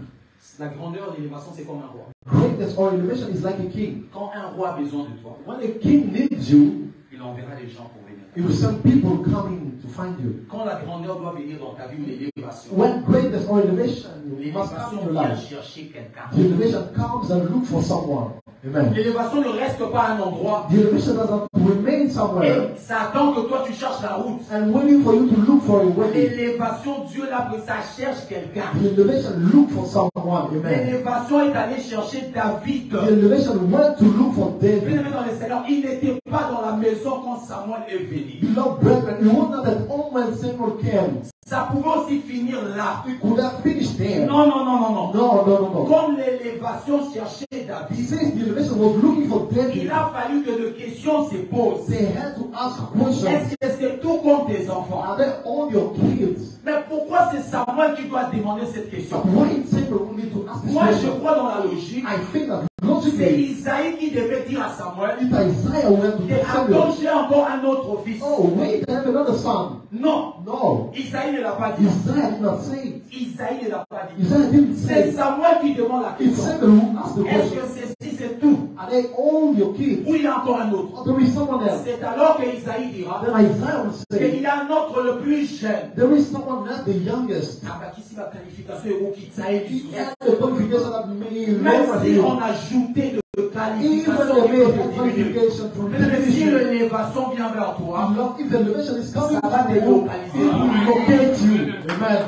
La grandeur et l'élévation, c'est comme un roi. Greatness or elevation is like a king. Quand un roi a besoin de toi, When a king needs you, il enverra les gens pour venir. he will send people coming to find you. Quand la grandeur doit venir dans ta vie, ou l'élévation, When greatness or elevation must come in l'élévation your vient life, chercher quelqu'un. the elevation comes and look for someone. Amen. L'élévation ne reste pas à un endroit The elevation doesn't remain somewhere et ça attend que toi tu cherches la route. and waiting for you to look for a way. L'élévation, Dieu l'a pris, ça cherche quelqu'un. The elevation look for someone. Amen. L'élévation est allée chercher David. The elevation went to look for David. Bien-aimé dans le Seigneur, il n'était pas dans la maison quand Samuel est venu. Beloved brethren, it was not at home when Samuel came. Ça pouvait aussi finir là. It could have finished there. Non, non, non, non, non. No, no, no, no. Comme l'élévation cherchait David, Since the elevation was looking for David, il a fallu que des questions se posent. they had to ask questions. Est-ce que c'est tout comme tes enfants? Are they all your kids? Mais pourquoi c'est Samuel qui doit demander cette question? But why Samuel will need to ask this Moi, je question? crois dans la logique. I think that C'est logically, Isaïe qui devait dire à Samuel, if Isaiah went to et Samuel, attends, j'ai encore un autre fils. oh wait, I have another son. Non, No, Isaïe ne l'a pas dit. Isaiah did not say it. Isaïe ne l'a pas dit. Isaiah didn't say C'est it. Samuel qui demande la It's question. Samuel who asked the Est-ce question. que ceci c'est tout? Are they all your kids? Ou il y a encore un autre? Or there is someone else? C'est alors que Isaïe dira Then Isaiah will say, qu'il y a un autre le plus jeune. there is someone else, the youngest. Ah bah, ici, ma qualification est au Kitsaï du He sous. had the qualification that many Même lower si him. on a ajouté de Even qualifications though they made qui a peuvent diminuer. qualification to Mais si diminish you, l'élévation vient vers toi, love, if the elevation is coming ça va to te you, localiser. it will locate you. Amen.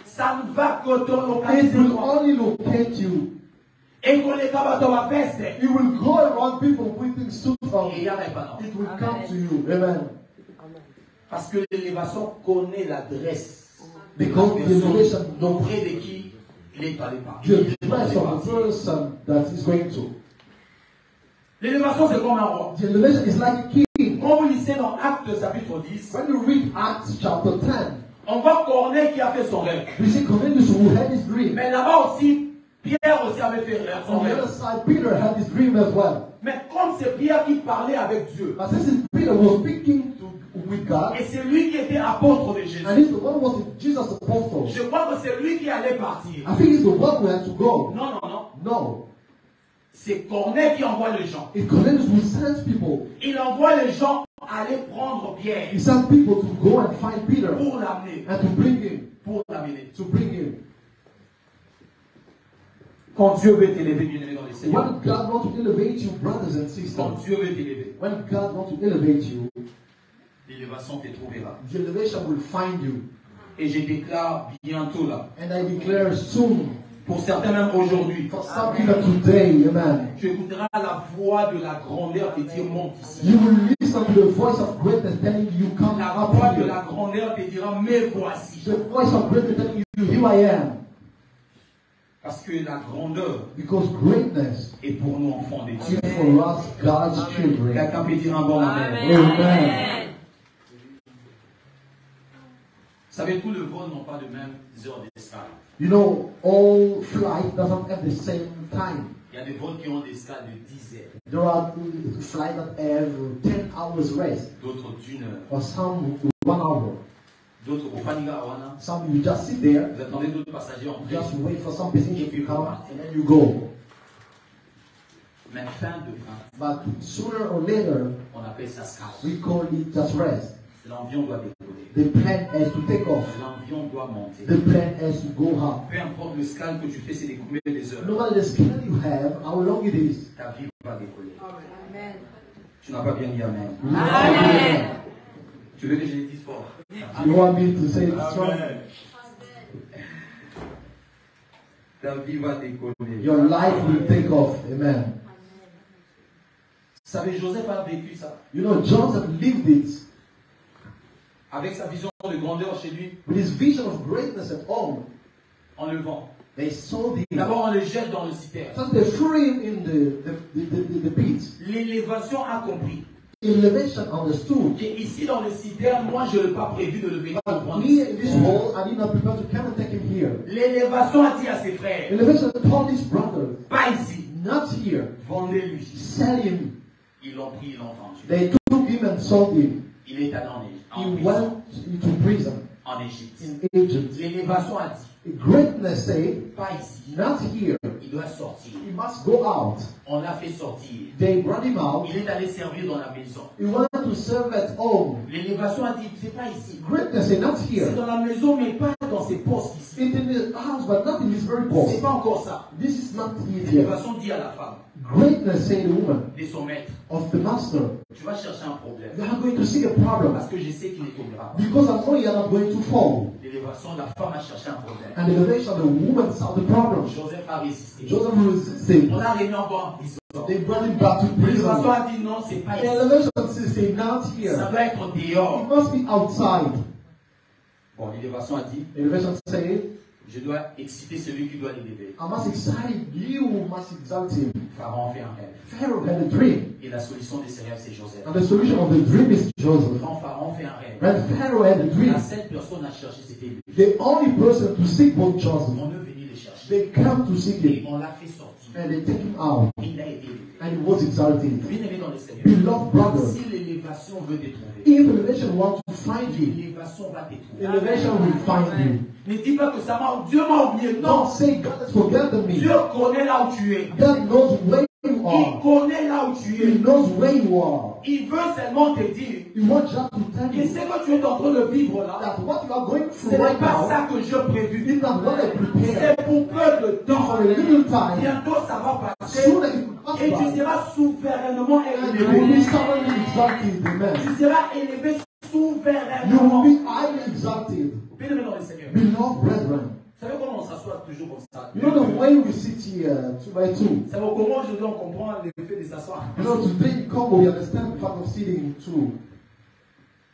Ça ne va que te It localiser. will only locate you. Et qu'on les cabanes dans la veste. You will go around people weeping suit on. Et il y a même pas non. It will come to you. Amen. Parce que l'élévation connaît l'adresse Because the elevation knows auprès de qui il est allé parler. the address of the person that is going to. L'élévation, c'est comme un roi. The elevation is like a king. Quand vous lisez dans Actes chapitre 10, When you read Acts chapter 10, on voit Corneille qui a fait son rêve. we see Cornelius who had his dream. Mais là-bas aussi, Pierre aussi avait fait son On the rêve. other side, Peter had his dream as well. Mais comme c'est Pierre qui parlait avec Dieu, But since Peter was speaking with God, et c'est lui qui était apôtre de Jésus, and he's the one who was Jesus' apostle, je crois que c'est lui qui allait partir. I think he's the one who had to go. Non, non, non. No. C'est Corneille qui envoie les gens. It's Cornelius who sends people. Il envoie les gens aller prendre Pierre He sent people to go and find Peter pour l'amener. and to bring him. Pour l'amener. To bring him. Quand Dieu veut t'élever, bien-aimé dans les Seigneurs. When God wants to elevate you, brothers and Quand sisters, Dieu veut t'élever, when God wants to elevate you, l'élévation te trouvera. the elevation will find you. Et je déclare bientôt là, And I declare soon, pour certains même aujourd'hui, for some people today, amen, tu écouteras la voix de la grandeur te dire monte ici. you will listen to the voice of greatness telling you, come La up voix de here. la grandeur te dira me voici. The voice of greatness telling you, here I am. Parce que la grandeur Because greatness est pour nous enfants de Dieu. is for us, God's children. Quelqu'un peut dire un bon amen. Amen. savez, tous les vols n'ont pas de mêmes heures d'escale. You know, all flight doesn't have the same time. Il y a des vols qui ont des escales de 10 heures, There are flights that have 10 hours rest, d'autres d'1 heure, or some 1 hour. d'autres au Faniga Awana. Some you just sit there, Vous attendez d'autres passagers entrer. just wait for some passengers to come, and then you go. Mais fin de fin, But sooner or later, on appelle ça escale. we call it just rest. L'avion doit décoller. The plan is to take off. L'avion doit monter. The plan is to go up. Peu importe le scale que tu fais, c'est de combien des heures. No matter the skill you have, how long it is. Ta vie va décoller. Amen. Tu n'as pas bien dit Amen. Amen. Tu veux que je le dise fort? You want me to say it strong? Ta vie va décoller. Your life will take off. Amen. Vous savez, Joseph a vécu ça. You know, Joseph lived it Avec sa vision de grandeur chez lui, with his vision of greatness at home. en le vent. They saw the. D'abord, on le jette dans le citerne. So they threw him in the pit. L'élévation a compris. Elevation understood. Et ici, dans le citerne, moi, je n'ai pas prévu de le venir But prendre. here in this hole, I did not prepare to come and take him here. L'élévation a dit à ses frères, Elevation told his brothers, pas ici, not here. vendez-lui. Sell him. Ils l'ont pris, ils l'ont vendu. They took him and sold him. Il est allé en He prison. went into prison En Égypte. in Egypt. L'élévation a dit, Greatness said, pas ici, not here. il doit sortir. He must go out. On l'a fait sortir. They brought him out. Il est allé servir dans la maison. He wanted to serve at home. L'élévation a dit, c'est pas ici. Greatness said, not C'est here. dans la maison, mais pas dans ses postes ici. It's in the house, but not in his very C'est post. pas encore ça. This is not it here. L'élévation dit à la femme Greatness said, the woman de son maître, of the master, tu vas chercher un problème. you are going to see a problem Parce que je sais qu'il est tombera. because I know you are not going to fall. L'élévation, la femme a cherché un problème. And the elevation, the woman saw the problem. Joseph a résisté. Joseph resisted. On l'a remis encore en prison. They brought him back to L'élévation prison. a dit non, c'est pas The ici. elevation said, not Ça here. doit être It dehors. must be outside. Bon, l'élévation a dit, Elevation said, je dois exciter celui qui doit l'élever. I must excite you, must exalt him. Pharaon fait un rêve. Pharaoh had a dream. Et la solution de ses rêves, c'est Joseph. And the solution of the dream is Joseph. Quand Pharaon fait un rêve, When Pharaoh had a dream, la seule personne à chercher, c'était lui. the only person to seek was Joseph. On est venu le chercher. They came to seek Et him. on l'a fait sortir. And they take him out. Il a été élevé. And he was exalted. Bien-aimé dans le Seigneur. Beloved brother, Si l'élévation veut te trouver, if elevation wants to find you, l'élévation va te trouver. elevation will find you. Ne dis pas que ça m'a, Dieu m'a oublié. Non. Don't say God has forgotten me. Dieu connaît là où tu es. God knows where you Il are. connaît là où tu He es. knows where you are. Il veut seulement te dire He wants just to tell que you ce que tu es en train de vivre là, that what you are going ce through n'est right pas now ça que Dieu prévu. is not what I prepared. C'est pour peu de temps. For a little time, Bientôt ça va passer. soon as it comes Et tu back, seras souverainement and you will be élevé. sovereignly exalted. Amen. Tu seras élevé You will souverainement. be highly exalted. Bien-aimé dans le Seigneur. Beloved brethren, Vous savez comment on s'assoit toujours comme ça? you know the way we sit here 2 by 2. C'est bon, comment aujourd'hui on comprend le fait de s'asseoir? You know, today in Congo we understand the fact of sitting too.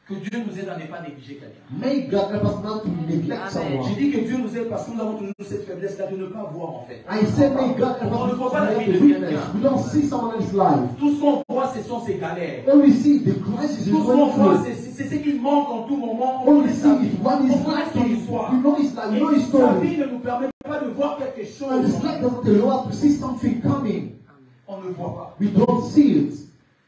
Que Dieu nous aide à ne pas négliger quelqu'un. May God help us not to neglect J'ai someone. dit que Dieu nous aide parce que nous avons toujours cette faiblesse-là de ne pas voir en fait. I said may God help us not to have the weakness. We don't see someone else's life. Tout ce qu'on voit, ce sont ses galères. All we see the crisis is Tout ce qu'on going voit, through. c'est ce qui manque en tout moment. All we see is what is On connaît son lacking. histoire. We know his life, we know his Et sa story. vie ne nous permet pas de voir quelque And chose. it's like doesn't allow us to see something coming. On ne voit pas. We don't see it.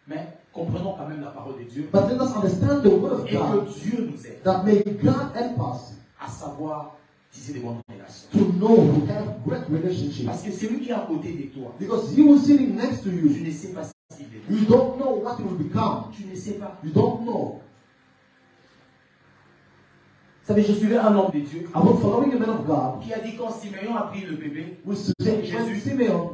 Mais comprenons quand même la parole de Dieu. But let us understand the word of Et que God. Dieu nous aide That may God help us à savoir tisser des bonnes relations. to know who have great relationships. Parce que celui qui est à côté de toi, Because he was sitting next to tu you. ne sais pas ce qu'il est. You don't know what it will become. Tu ne sais pas. You don't know. Vous savez, je suivais un homme de Dieu I was following a man of God qui a dit quand Simeon a pris le bébé, who said, when Simeon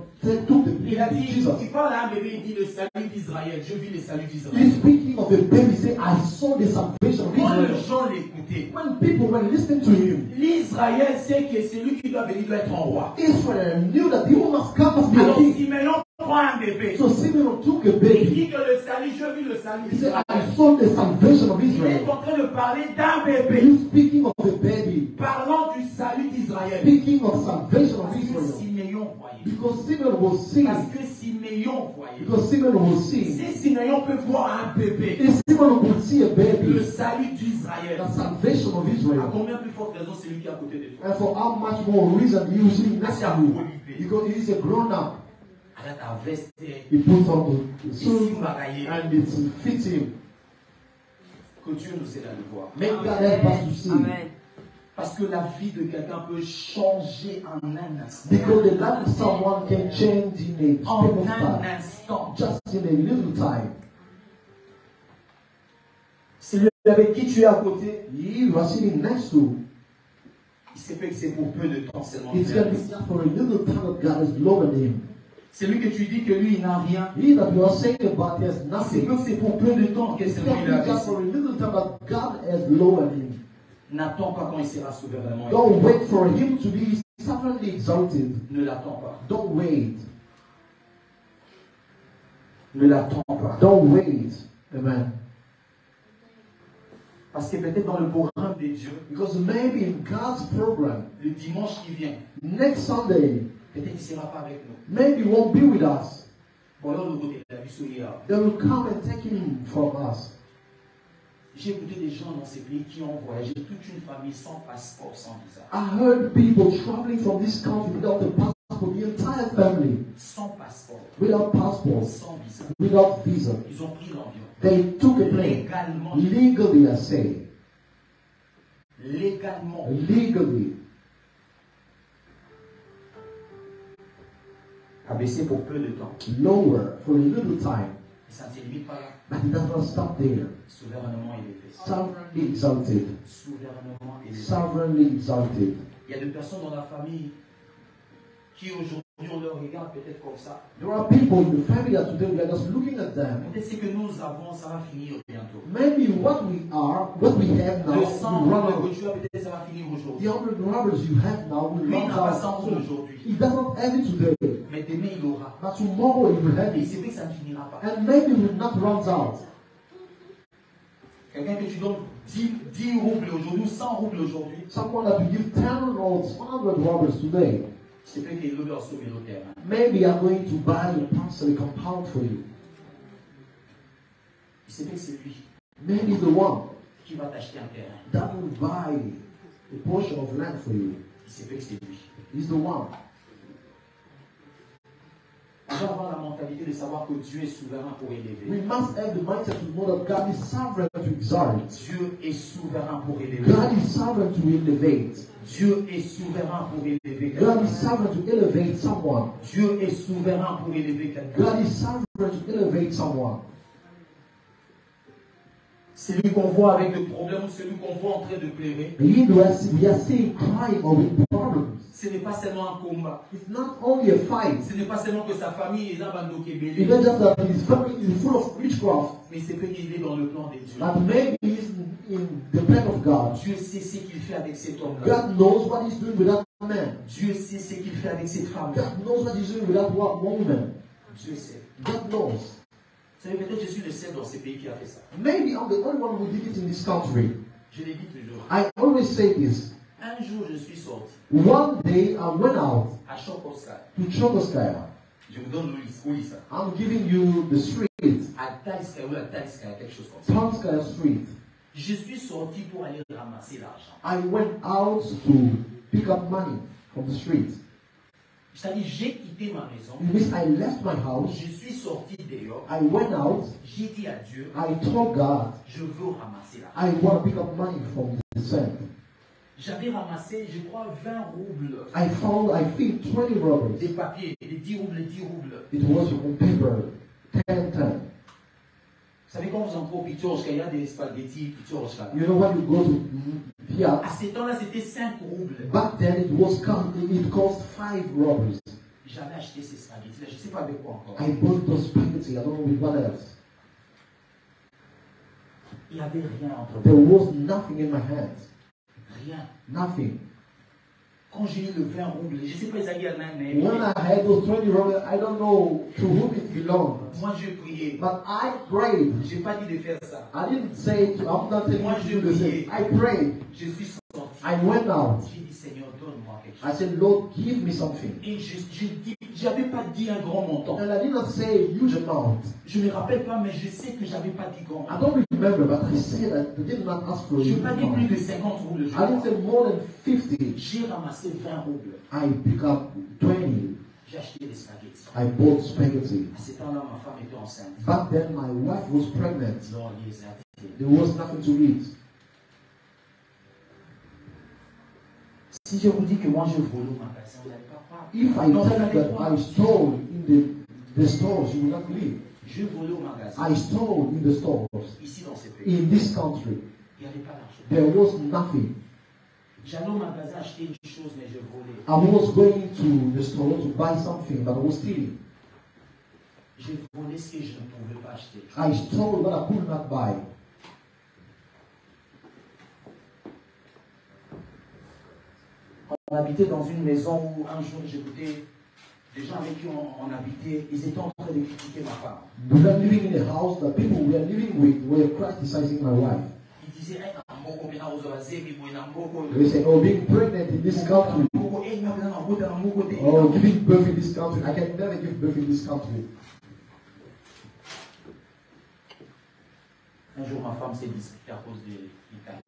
took the il a baby dit, Jesus. il parle à un bébé, il dit le salut d'Israël. Je vis le salut He's d'Israël. speaking of the baby, he said, I saw the salvation of Quand les Israel. gens l'écoutaient, When people were listening to him, l'Israël sait que celui qui doit venir doit être un roi. Israel knew that he must come as be a Alors king. Simeon prend un bébé. So Simeon took a Il baby. dit que le salut, je vis le salut He said, d'Israël. I saw the salvation of Il est Israel. en train de parler d'un bébé. He's speaking of the baby, Parlant du salut d'Israël. speaking of salvation of Parce que Israel. Simeon voyait. Because Simeon was Parce seeing, que Simeon Siméon voyait. Because Simeon was seeing. Si Siméon peut voir un bébé, If Simeon could see a le baby, salut d'Israël, the salvation of à Israel, combien plus forte raison c'est lui qui est à côté de toi? and for how much more reason you see next C'est to à you, Polypée. because he is a grown up. Alors ta veste, He puts on the ici suit bagaillé. and it fits him. Que Dieu nous aide à le voir. Make God help us to see. Amen. Parce que la vie de quelqu'un peut changer en un instant. Because the life of someone can change in a En span of un time, instant. just in a little time. Celui avec qui tu es à côté, He was sitting next to. il sait pas que c'est pour peu de temps seulement. It's going to be just for a little time that God has lowered him. Celui que tu dis que lui, il n'a rien. He that you are saying about he has C'est nothing. que c'est pour peu de temps que It's seulement il going a to be just réussi. for a little time that God has lowered him. N'attends pas quand il sera souverainement. Don't wait for him to be sovereignly exalted. Ne l'attends pas. Don't wait. Ne l'attends pas. Don't wait. Amen. Parce que peut-être dans le programme des dieux, Because maybe in God's program, le dimanche qui vient, next Sunday, peut-être qu'il ne sera pas avec nous. maybe he won't be with us. Ou alors le côté de la vie solidaire. They will come and take him from us. J'ai écouté des gens dans ces pays qui ont voyagé, toute une famille sans passeport, sans visa. I heard people traveling from this country without a passport, the entire family, Sans passeport, without passports, sans visa. without visa. Ils ont pris l'avion. They took a plane. Légalement. Legally, I say. Légalement. Legally. Abaissé pour peu de temps. Lower for a little time. Ça ne se limite pas là. But it does not stop there. Souverainement élevé. Sovereignly exalted. Souverainement élevé. Sovereignly exalted. Il y a des personnes dans la famille qui aujourd'hui on leur regarde peut-être comme ça. There are people in the family that today we are just looking at them. Peut-être ce que nous avons, ça va finir bientôt. Maybe what we have now, Le will 100 run de out. voiture, peut-être ça va finir The aujourd'hui. 100 robbers you have now will Lui, il run n'a pas out 100 soon. aujourd'hui. He does not have it today, Mais demain, il aura. but tomorrow he will have Et it. c'est vrai que ça ne finira pas. And maybe it will not run out. Quelqu'un que tu donnes 10 roubles aujourd'hui, 100 roubles aujourd'hui, Someone that you give 10 or 100 robbers today, c'est peut-être qu'il leur sauver le terrain. maybe I'm going to buy a parcel, a compound for you. C'est peut-être que c'est lui Maybe the one qui va t'acheter un terrain. that will buy a portion of land for you C'est peut-être que c'est lui. is the one. On doit avoir la mentalité de savoir que Dieu est souverain pour élever. We must have the mindset to know that God is sovereign to exalt. Dieu est souverain pour élever. God is sovereign to elevate. Dieu est souverain pour élever God quelqu'un. is sovereign to elevate someone. Dieu est souverain pour élever quelqu'un. God is sovereign to elevate someone. Celui qu'on voit avec des problèmes, celui qu'on voit en train de pleurer, We are seeing crying or with problems. ce n'est pas seulement un combat. It's not only a fight. Ce n'est pas seulement que sa famille est là, It's not just that his family is full of witchcraft, mais c'est qu'il est dans le plan de Dieu. but maybe he's in the plan of God. Dieu sait ce qu'il fait avec cet homme-là. God knows what he's doing with that man. Dieu sait ce qu'il fait avec cette femme. God knows what he's doing with that woman. Dieu sait. God knows. Vous savez, peut-être que je suis le seul dans ces pays qui a fait ça. Maybe I'm the only one who did it in this country. Je l'ai dit toujours. I always say this. Un jour, je suis sorti One day I went out à Chokoskaya. to Chokoskaya. Je vous donne où est ça? I'm giving you the street, À Talskaya ou à Talskaya, quelque chose comme ça. Tomskaya Street. Je suis sorti pour aller ramasser l'argent. I went out to pick up money from the street. C'est-à-dire, j'ai quitté ma maison. It means I left my house. Je suis sorti dehors. I went out. J'ai dit à Dieu, I told God je veux ramasser l'argent. I want to pick up money from the sand. J'avais ramassé, je crois, 20 roubles. I feel 20 robbers. Des papiers, des 10 roubles, 10 roubles. It was on paper, 10. Vous savez, quand vous entrez au Pichorchka, il y a des spaghettis Pichorchka. You know when you go to Fiat, À ce temps-là, c'était 5 roubles. back then it cost 5 robbers. J'avais acheté ces spaghettis-là, je ne sais pas avec quoi encore. I bought those spaghetti, I don't know with what else. Il n'y avait rien entre There nous. was nothing in my hands. Rien. Nothing. Quand j'ai eu le 20 roubles, je ne sais pas exactement, mais When I had those 20 robbers, I don't know to whom it belonged. moi j'ai prié. But I prayed. Je n'ai pas dit de faire ça. I didn't say, I'm not telling Moi, you to do the same. I prayed. Je suis sorti. I went out. J'ai dit, Seigneur, donne-moi quelque I chose. said, Lord, give me something. Et je dis j'avais pas dit un grand montant. And I did not say a huge amount. Je ne me rappelle pas, mais je sais que j'avais pas dit grand I montant. don't remember, but I said that I did not ask for a Je n'ai huge pas dit plus amount. de 50 roubles le jour. I didn't say more than 50. J'ai ramassé 20 roubles. I pick up 20. J'ai acheté des spaghettis. I bought spaghetti. À ce temps-là, ma femme était enceinte. Back then, my wife was pregnant. Alors, il les a achetés. There was nothing to eat. Si je vous dis que moi je vole au magasin, vous n'allez pas croire. If I Non, vous tell n'allez you that croire. I stole in the stores, you will not believe. Je volais au magasin. I stole in the stores. Ici dans ce pays, In this country, il n'y avait pas d'argent. there was nothing. J'allais au magasin acheter une chose, mais je volais. I was going to the store to buy something, but I was stealing. J'ai volé ce que je ne pouvais pas acheter. I stole what I could not buy. On habitait dans une maison où un jour j'écoutais des gens avec qui on habitait, ils étaient en train de critiquer ma femme. We were living in a house that people we are living with were criticizing my wife. Ils disaient, hey, Namoko, mais Namoko, mais Namoko, They said, oh, being pregnant in this country, Namoko, hey, Namoko, Namoko, oh, giving birth in this country, I can never give birth in this country. Un jour, ma femme s'est disputée à cause de l'Italie.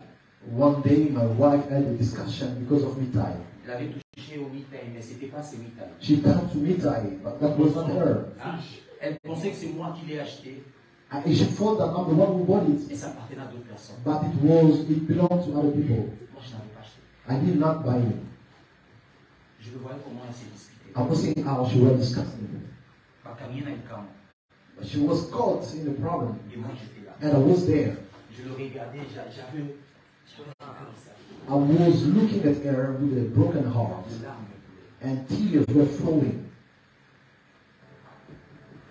One day, my wife had a discussion because of mitai. Elle avait touché au mitaï, mais ce n'était pas ses mitaï. She turned to mitai, but that was not her. Ah, elle pensait que c'est moi qui l'ai acheté, And she thought that I'm the one who bought it, et ça appartenait à d'autres personnes. but it belonged to other people. Moi, je n'avais pas acheté. I did not buy it. Je le voyais comment elle s'est disputée. I was seeing how she was discussing. Bakamina et Kam. She was caught in the problem, Et moi, j'étais là. and I was there. Je le regardais, j'avais I was looking at her with a broken heart, des larmes. and tears were flowing.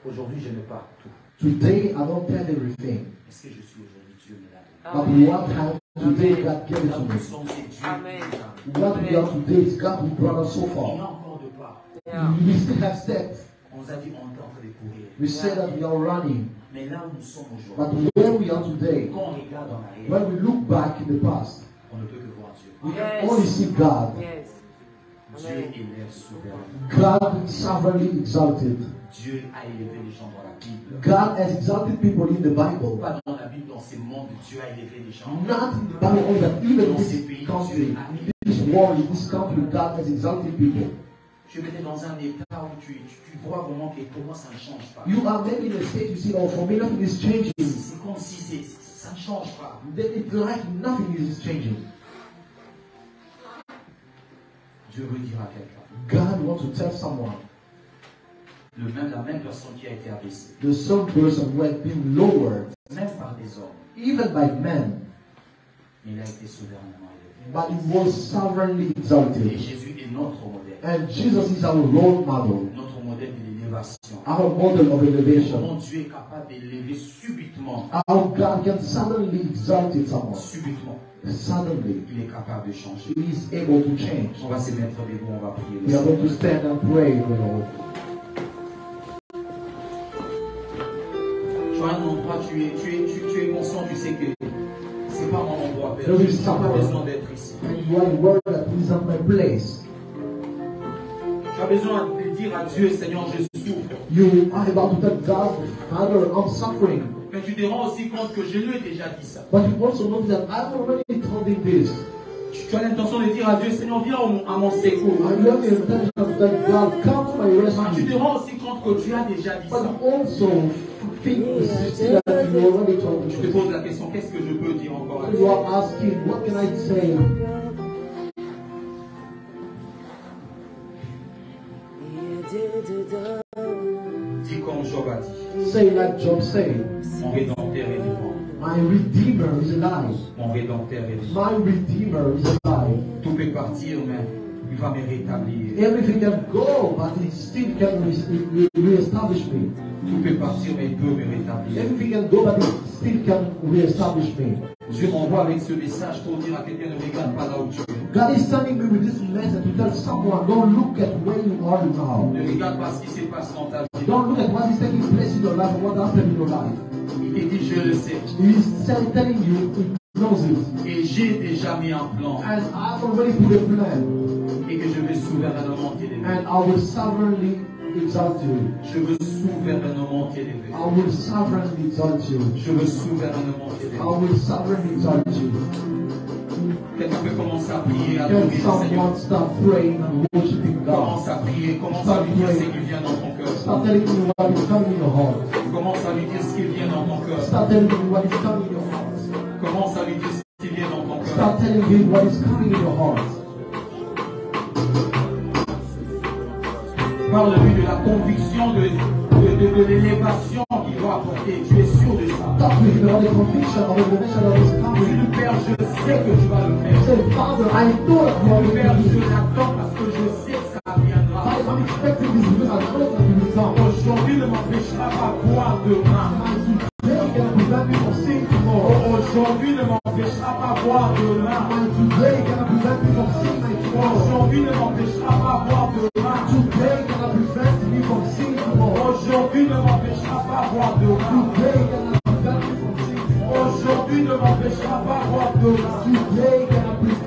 Aujourd'hui, je ne pas tout. Today, I don't tell everything, Est-ce que je suis aujourd'hui Dieu me l'a donné? but what happened today, God gave it Là to où me. nous sommes, c'est Dieu. Amen. qui nous a donné. What we are today is God who brought us so Il y a far. encore de pas. Yeah. We still have steps. On nous a dit on est en train de courir. We say that we are running, Mais là où nous sommes but aujourd'hui, where we are today, quand on regarde en arrière, when we look back in the past, on ne peut que voir Dieu. we can Yes. only see God. Yes. Dieu Amen. élève souverain. God sovereignly exalted. Dieu a élevé les gens dans la Bible. God has exalted people in the Bible. Pas dans la Bible, dans ces mondes, Dieu a élevé les gens. Not in the Bible only, but even in Dans ces this pays, country, Dieu a élevé. in this world, in this country, God has exalted people. Tu es peut-être dans un état où tu vois vraiment que pour moi ça ne change pas. You are maybe in a state you see, oh, for me nothing is changing. C'est comme si ça ne change pas. Then it's like nothing is changing. Dieu veut dire à quelqu'un, God wants to tell someone, la même personne qui a été abaissée, the same person who has been lowered, même par des hommes, even by men, mais il a été souverainement élevé. but he was sovereignly Et exalted. Jésus est notre modèle. And Jesus is our role model, Notre modèle de l'élévation. our model of elevation. Comment Dieu est capable d'élever subitement. How God can suddenly exalt someone. Subitement. Suddenly, Il est capable de changer. he is able to change. On va se mettre debout, on va prier. We are going to stand and pray, Lord. Tu as un endroit, tu es conscient, tu sais que c'est pas mon endroit, Père. There is Je n'ai pas someone. besoin d'être ici. And you are the word that is not my place. Tu as besoin de dire à Dieu, Seigneur, je souffre. You are about to tell God, Father, I'm suffering. Mais tu te rends aussi compte que je lui ai déjà dit ça. But you also know that I've already told him this. Tu as l'intention de dire à Dieu, Seigneur, viens à mon secours. I have the intention to tell God, come to my Mais tu te rescue. rends aussi compte que tu as déjà dit But ça. you also think that you already told Je te me. pose la question, qu'est-ce que je peux dire encore à You Dieu? are asking, what can I say? Dis comme Job a dit, Say like Job said, mon rédempteur est vivant. my Redeemer is alive. Mon rédempteur est vivant. My Redeemer is alive. Tout peut partir, mais il va me rétablir. Everything can go, but it still can re-establish me. Tout peut partir, mais il peut me rétablir. Everything can go, but it still can re-establish me. Dieu m'envoie avec ce message pour dire à quelqu'un, ne regarde pas là où tu es. God is sending me with this message to tell someone, don't look at where you are now. Ne regarde pas ce qui se passe dans ta vie. Don't look at what is taking place in your life and what happened in your life. Il te dit, je le sais. He is telling you, he knows it. Et j'ai déjà mis un plan. And I've already put a plan. Et que je vais souverainement t'élever. And I will sovereignly exalt you. Je veux souverainement t'élever. I will sovereignly exalt you. Je veux souverainement t'élever. I will sovereignly exalt you. Quelqu'un peut commencer à prier, à Can adorer le Seigneur. someone start praying and worshiping God? Commence à prier, commence à lui dire ce qui vient dans ton cœur. Start telling me what is coming in your heart. Commence à lui dire ce qui vient dans ton cœur. Start telling me what is coming in your heart. Commence à lui dire ce qui vient dans ton cœur. Start telling him what is coming in your heart. Parle-lui de la conviction de l'élévation qu'il doit apporter. Tu es sûr de ça. Talk to him about the conviction of the revelation that is Dis coming. le Père, je sais que tu vas le faire. Say, Father, I know that you are Dis le Père, going to je do it. l'attends parce que je sais que ça viendra. I'm expecting this because I know that you will come. Aujourd'hui ne m'empêchera pas boire demain. And today can prevent me from seeing tomorrow. Aujourd'hui ne m'empêchera pas boire demain. And today can prevent me from seeing my tomorrow. Aujourd'hui ne m'empêchera pas boire demain. Today can prevent me from seeing tomorrow. Aujourd'hui ne m'empêchera pas boire demain. Today can prevent me from seeing tomorrow. Aujourd'hui ne m'empêchera pas boire demain. Today can prevent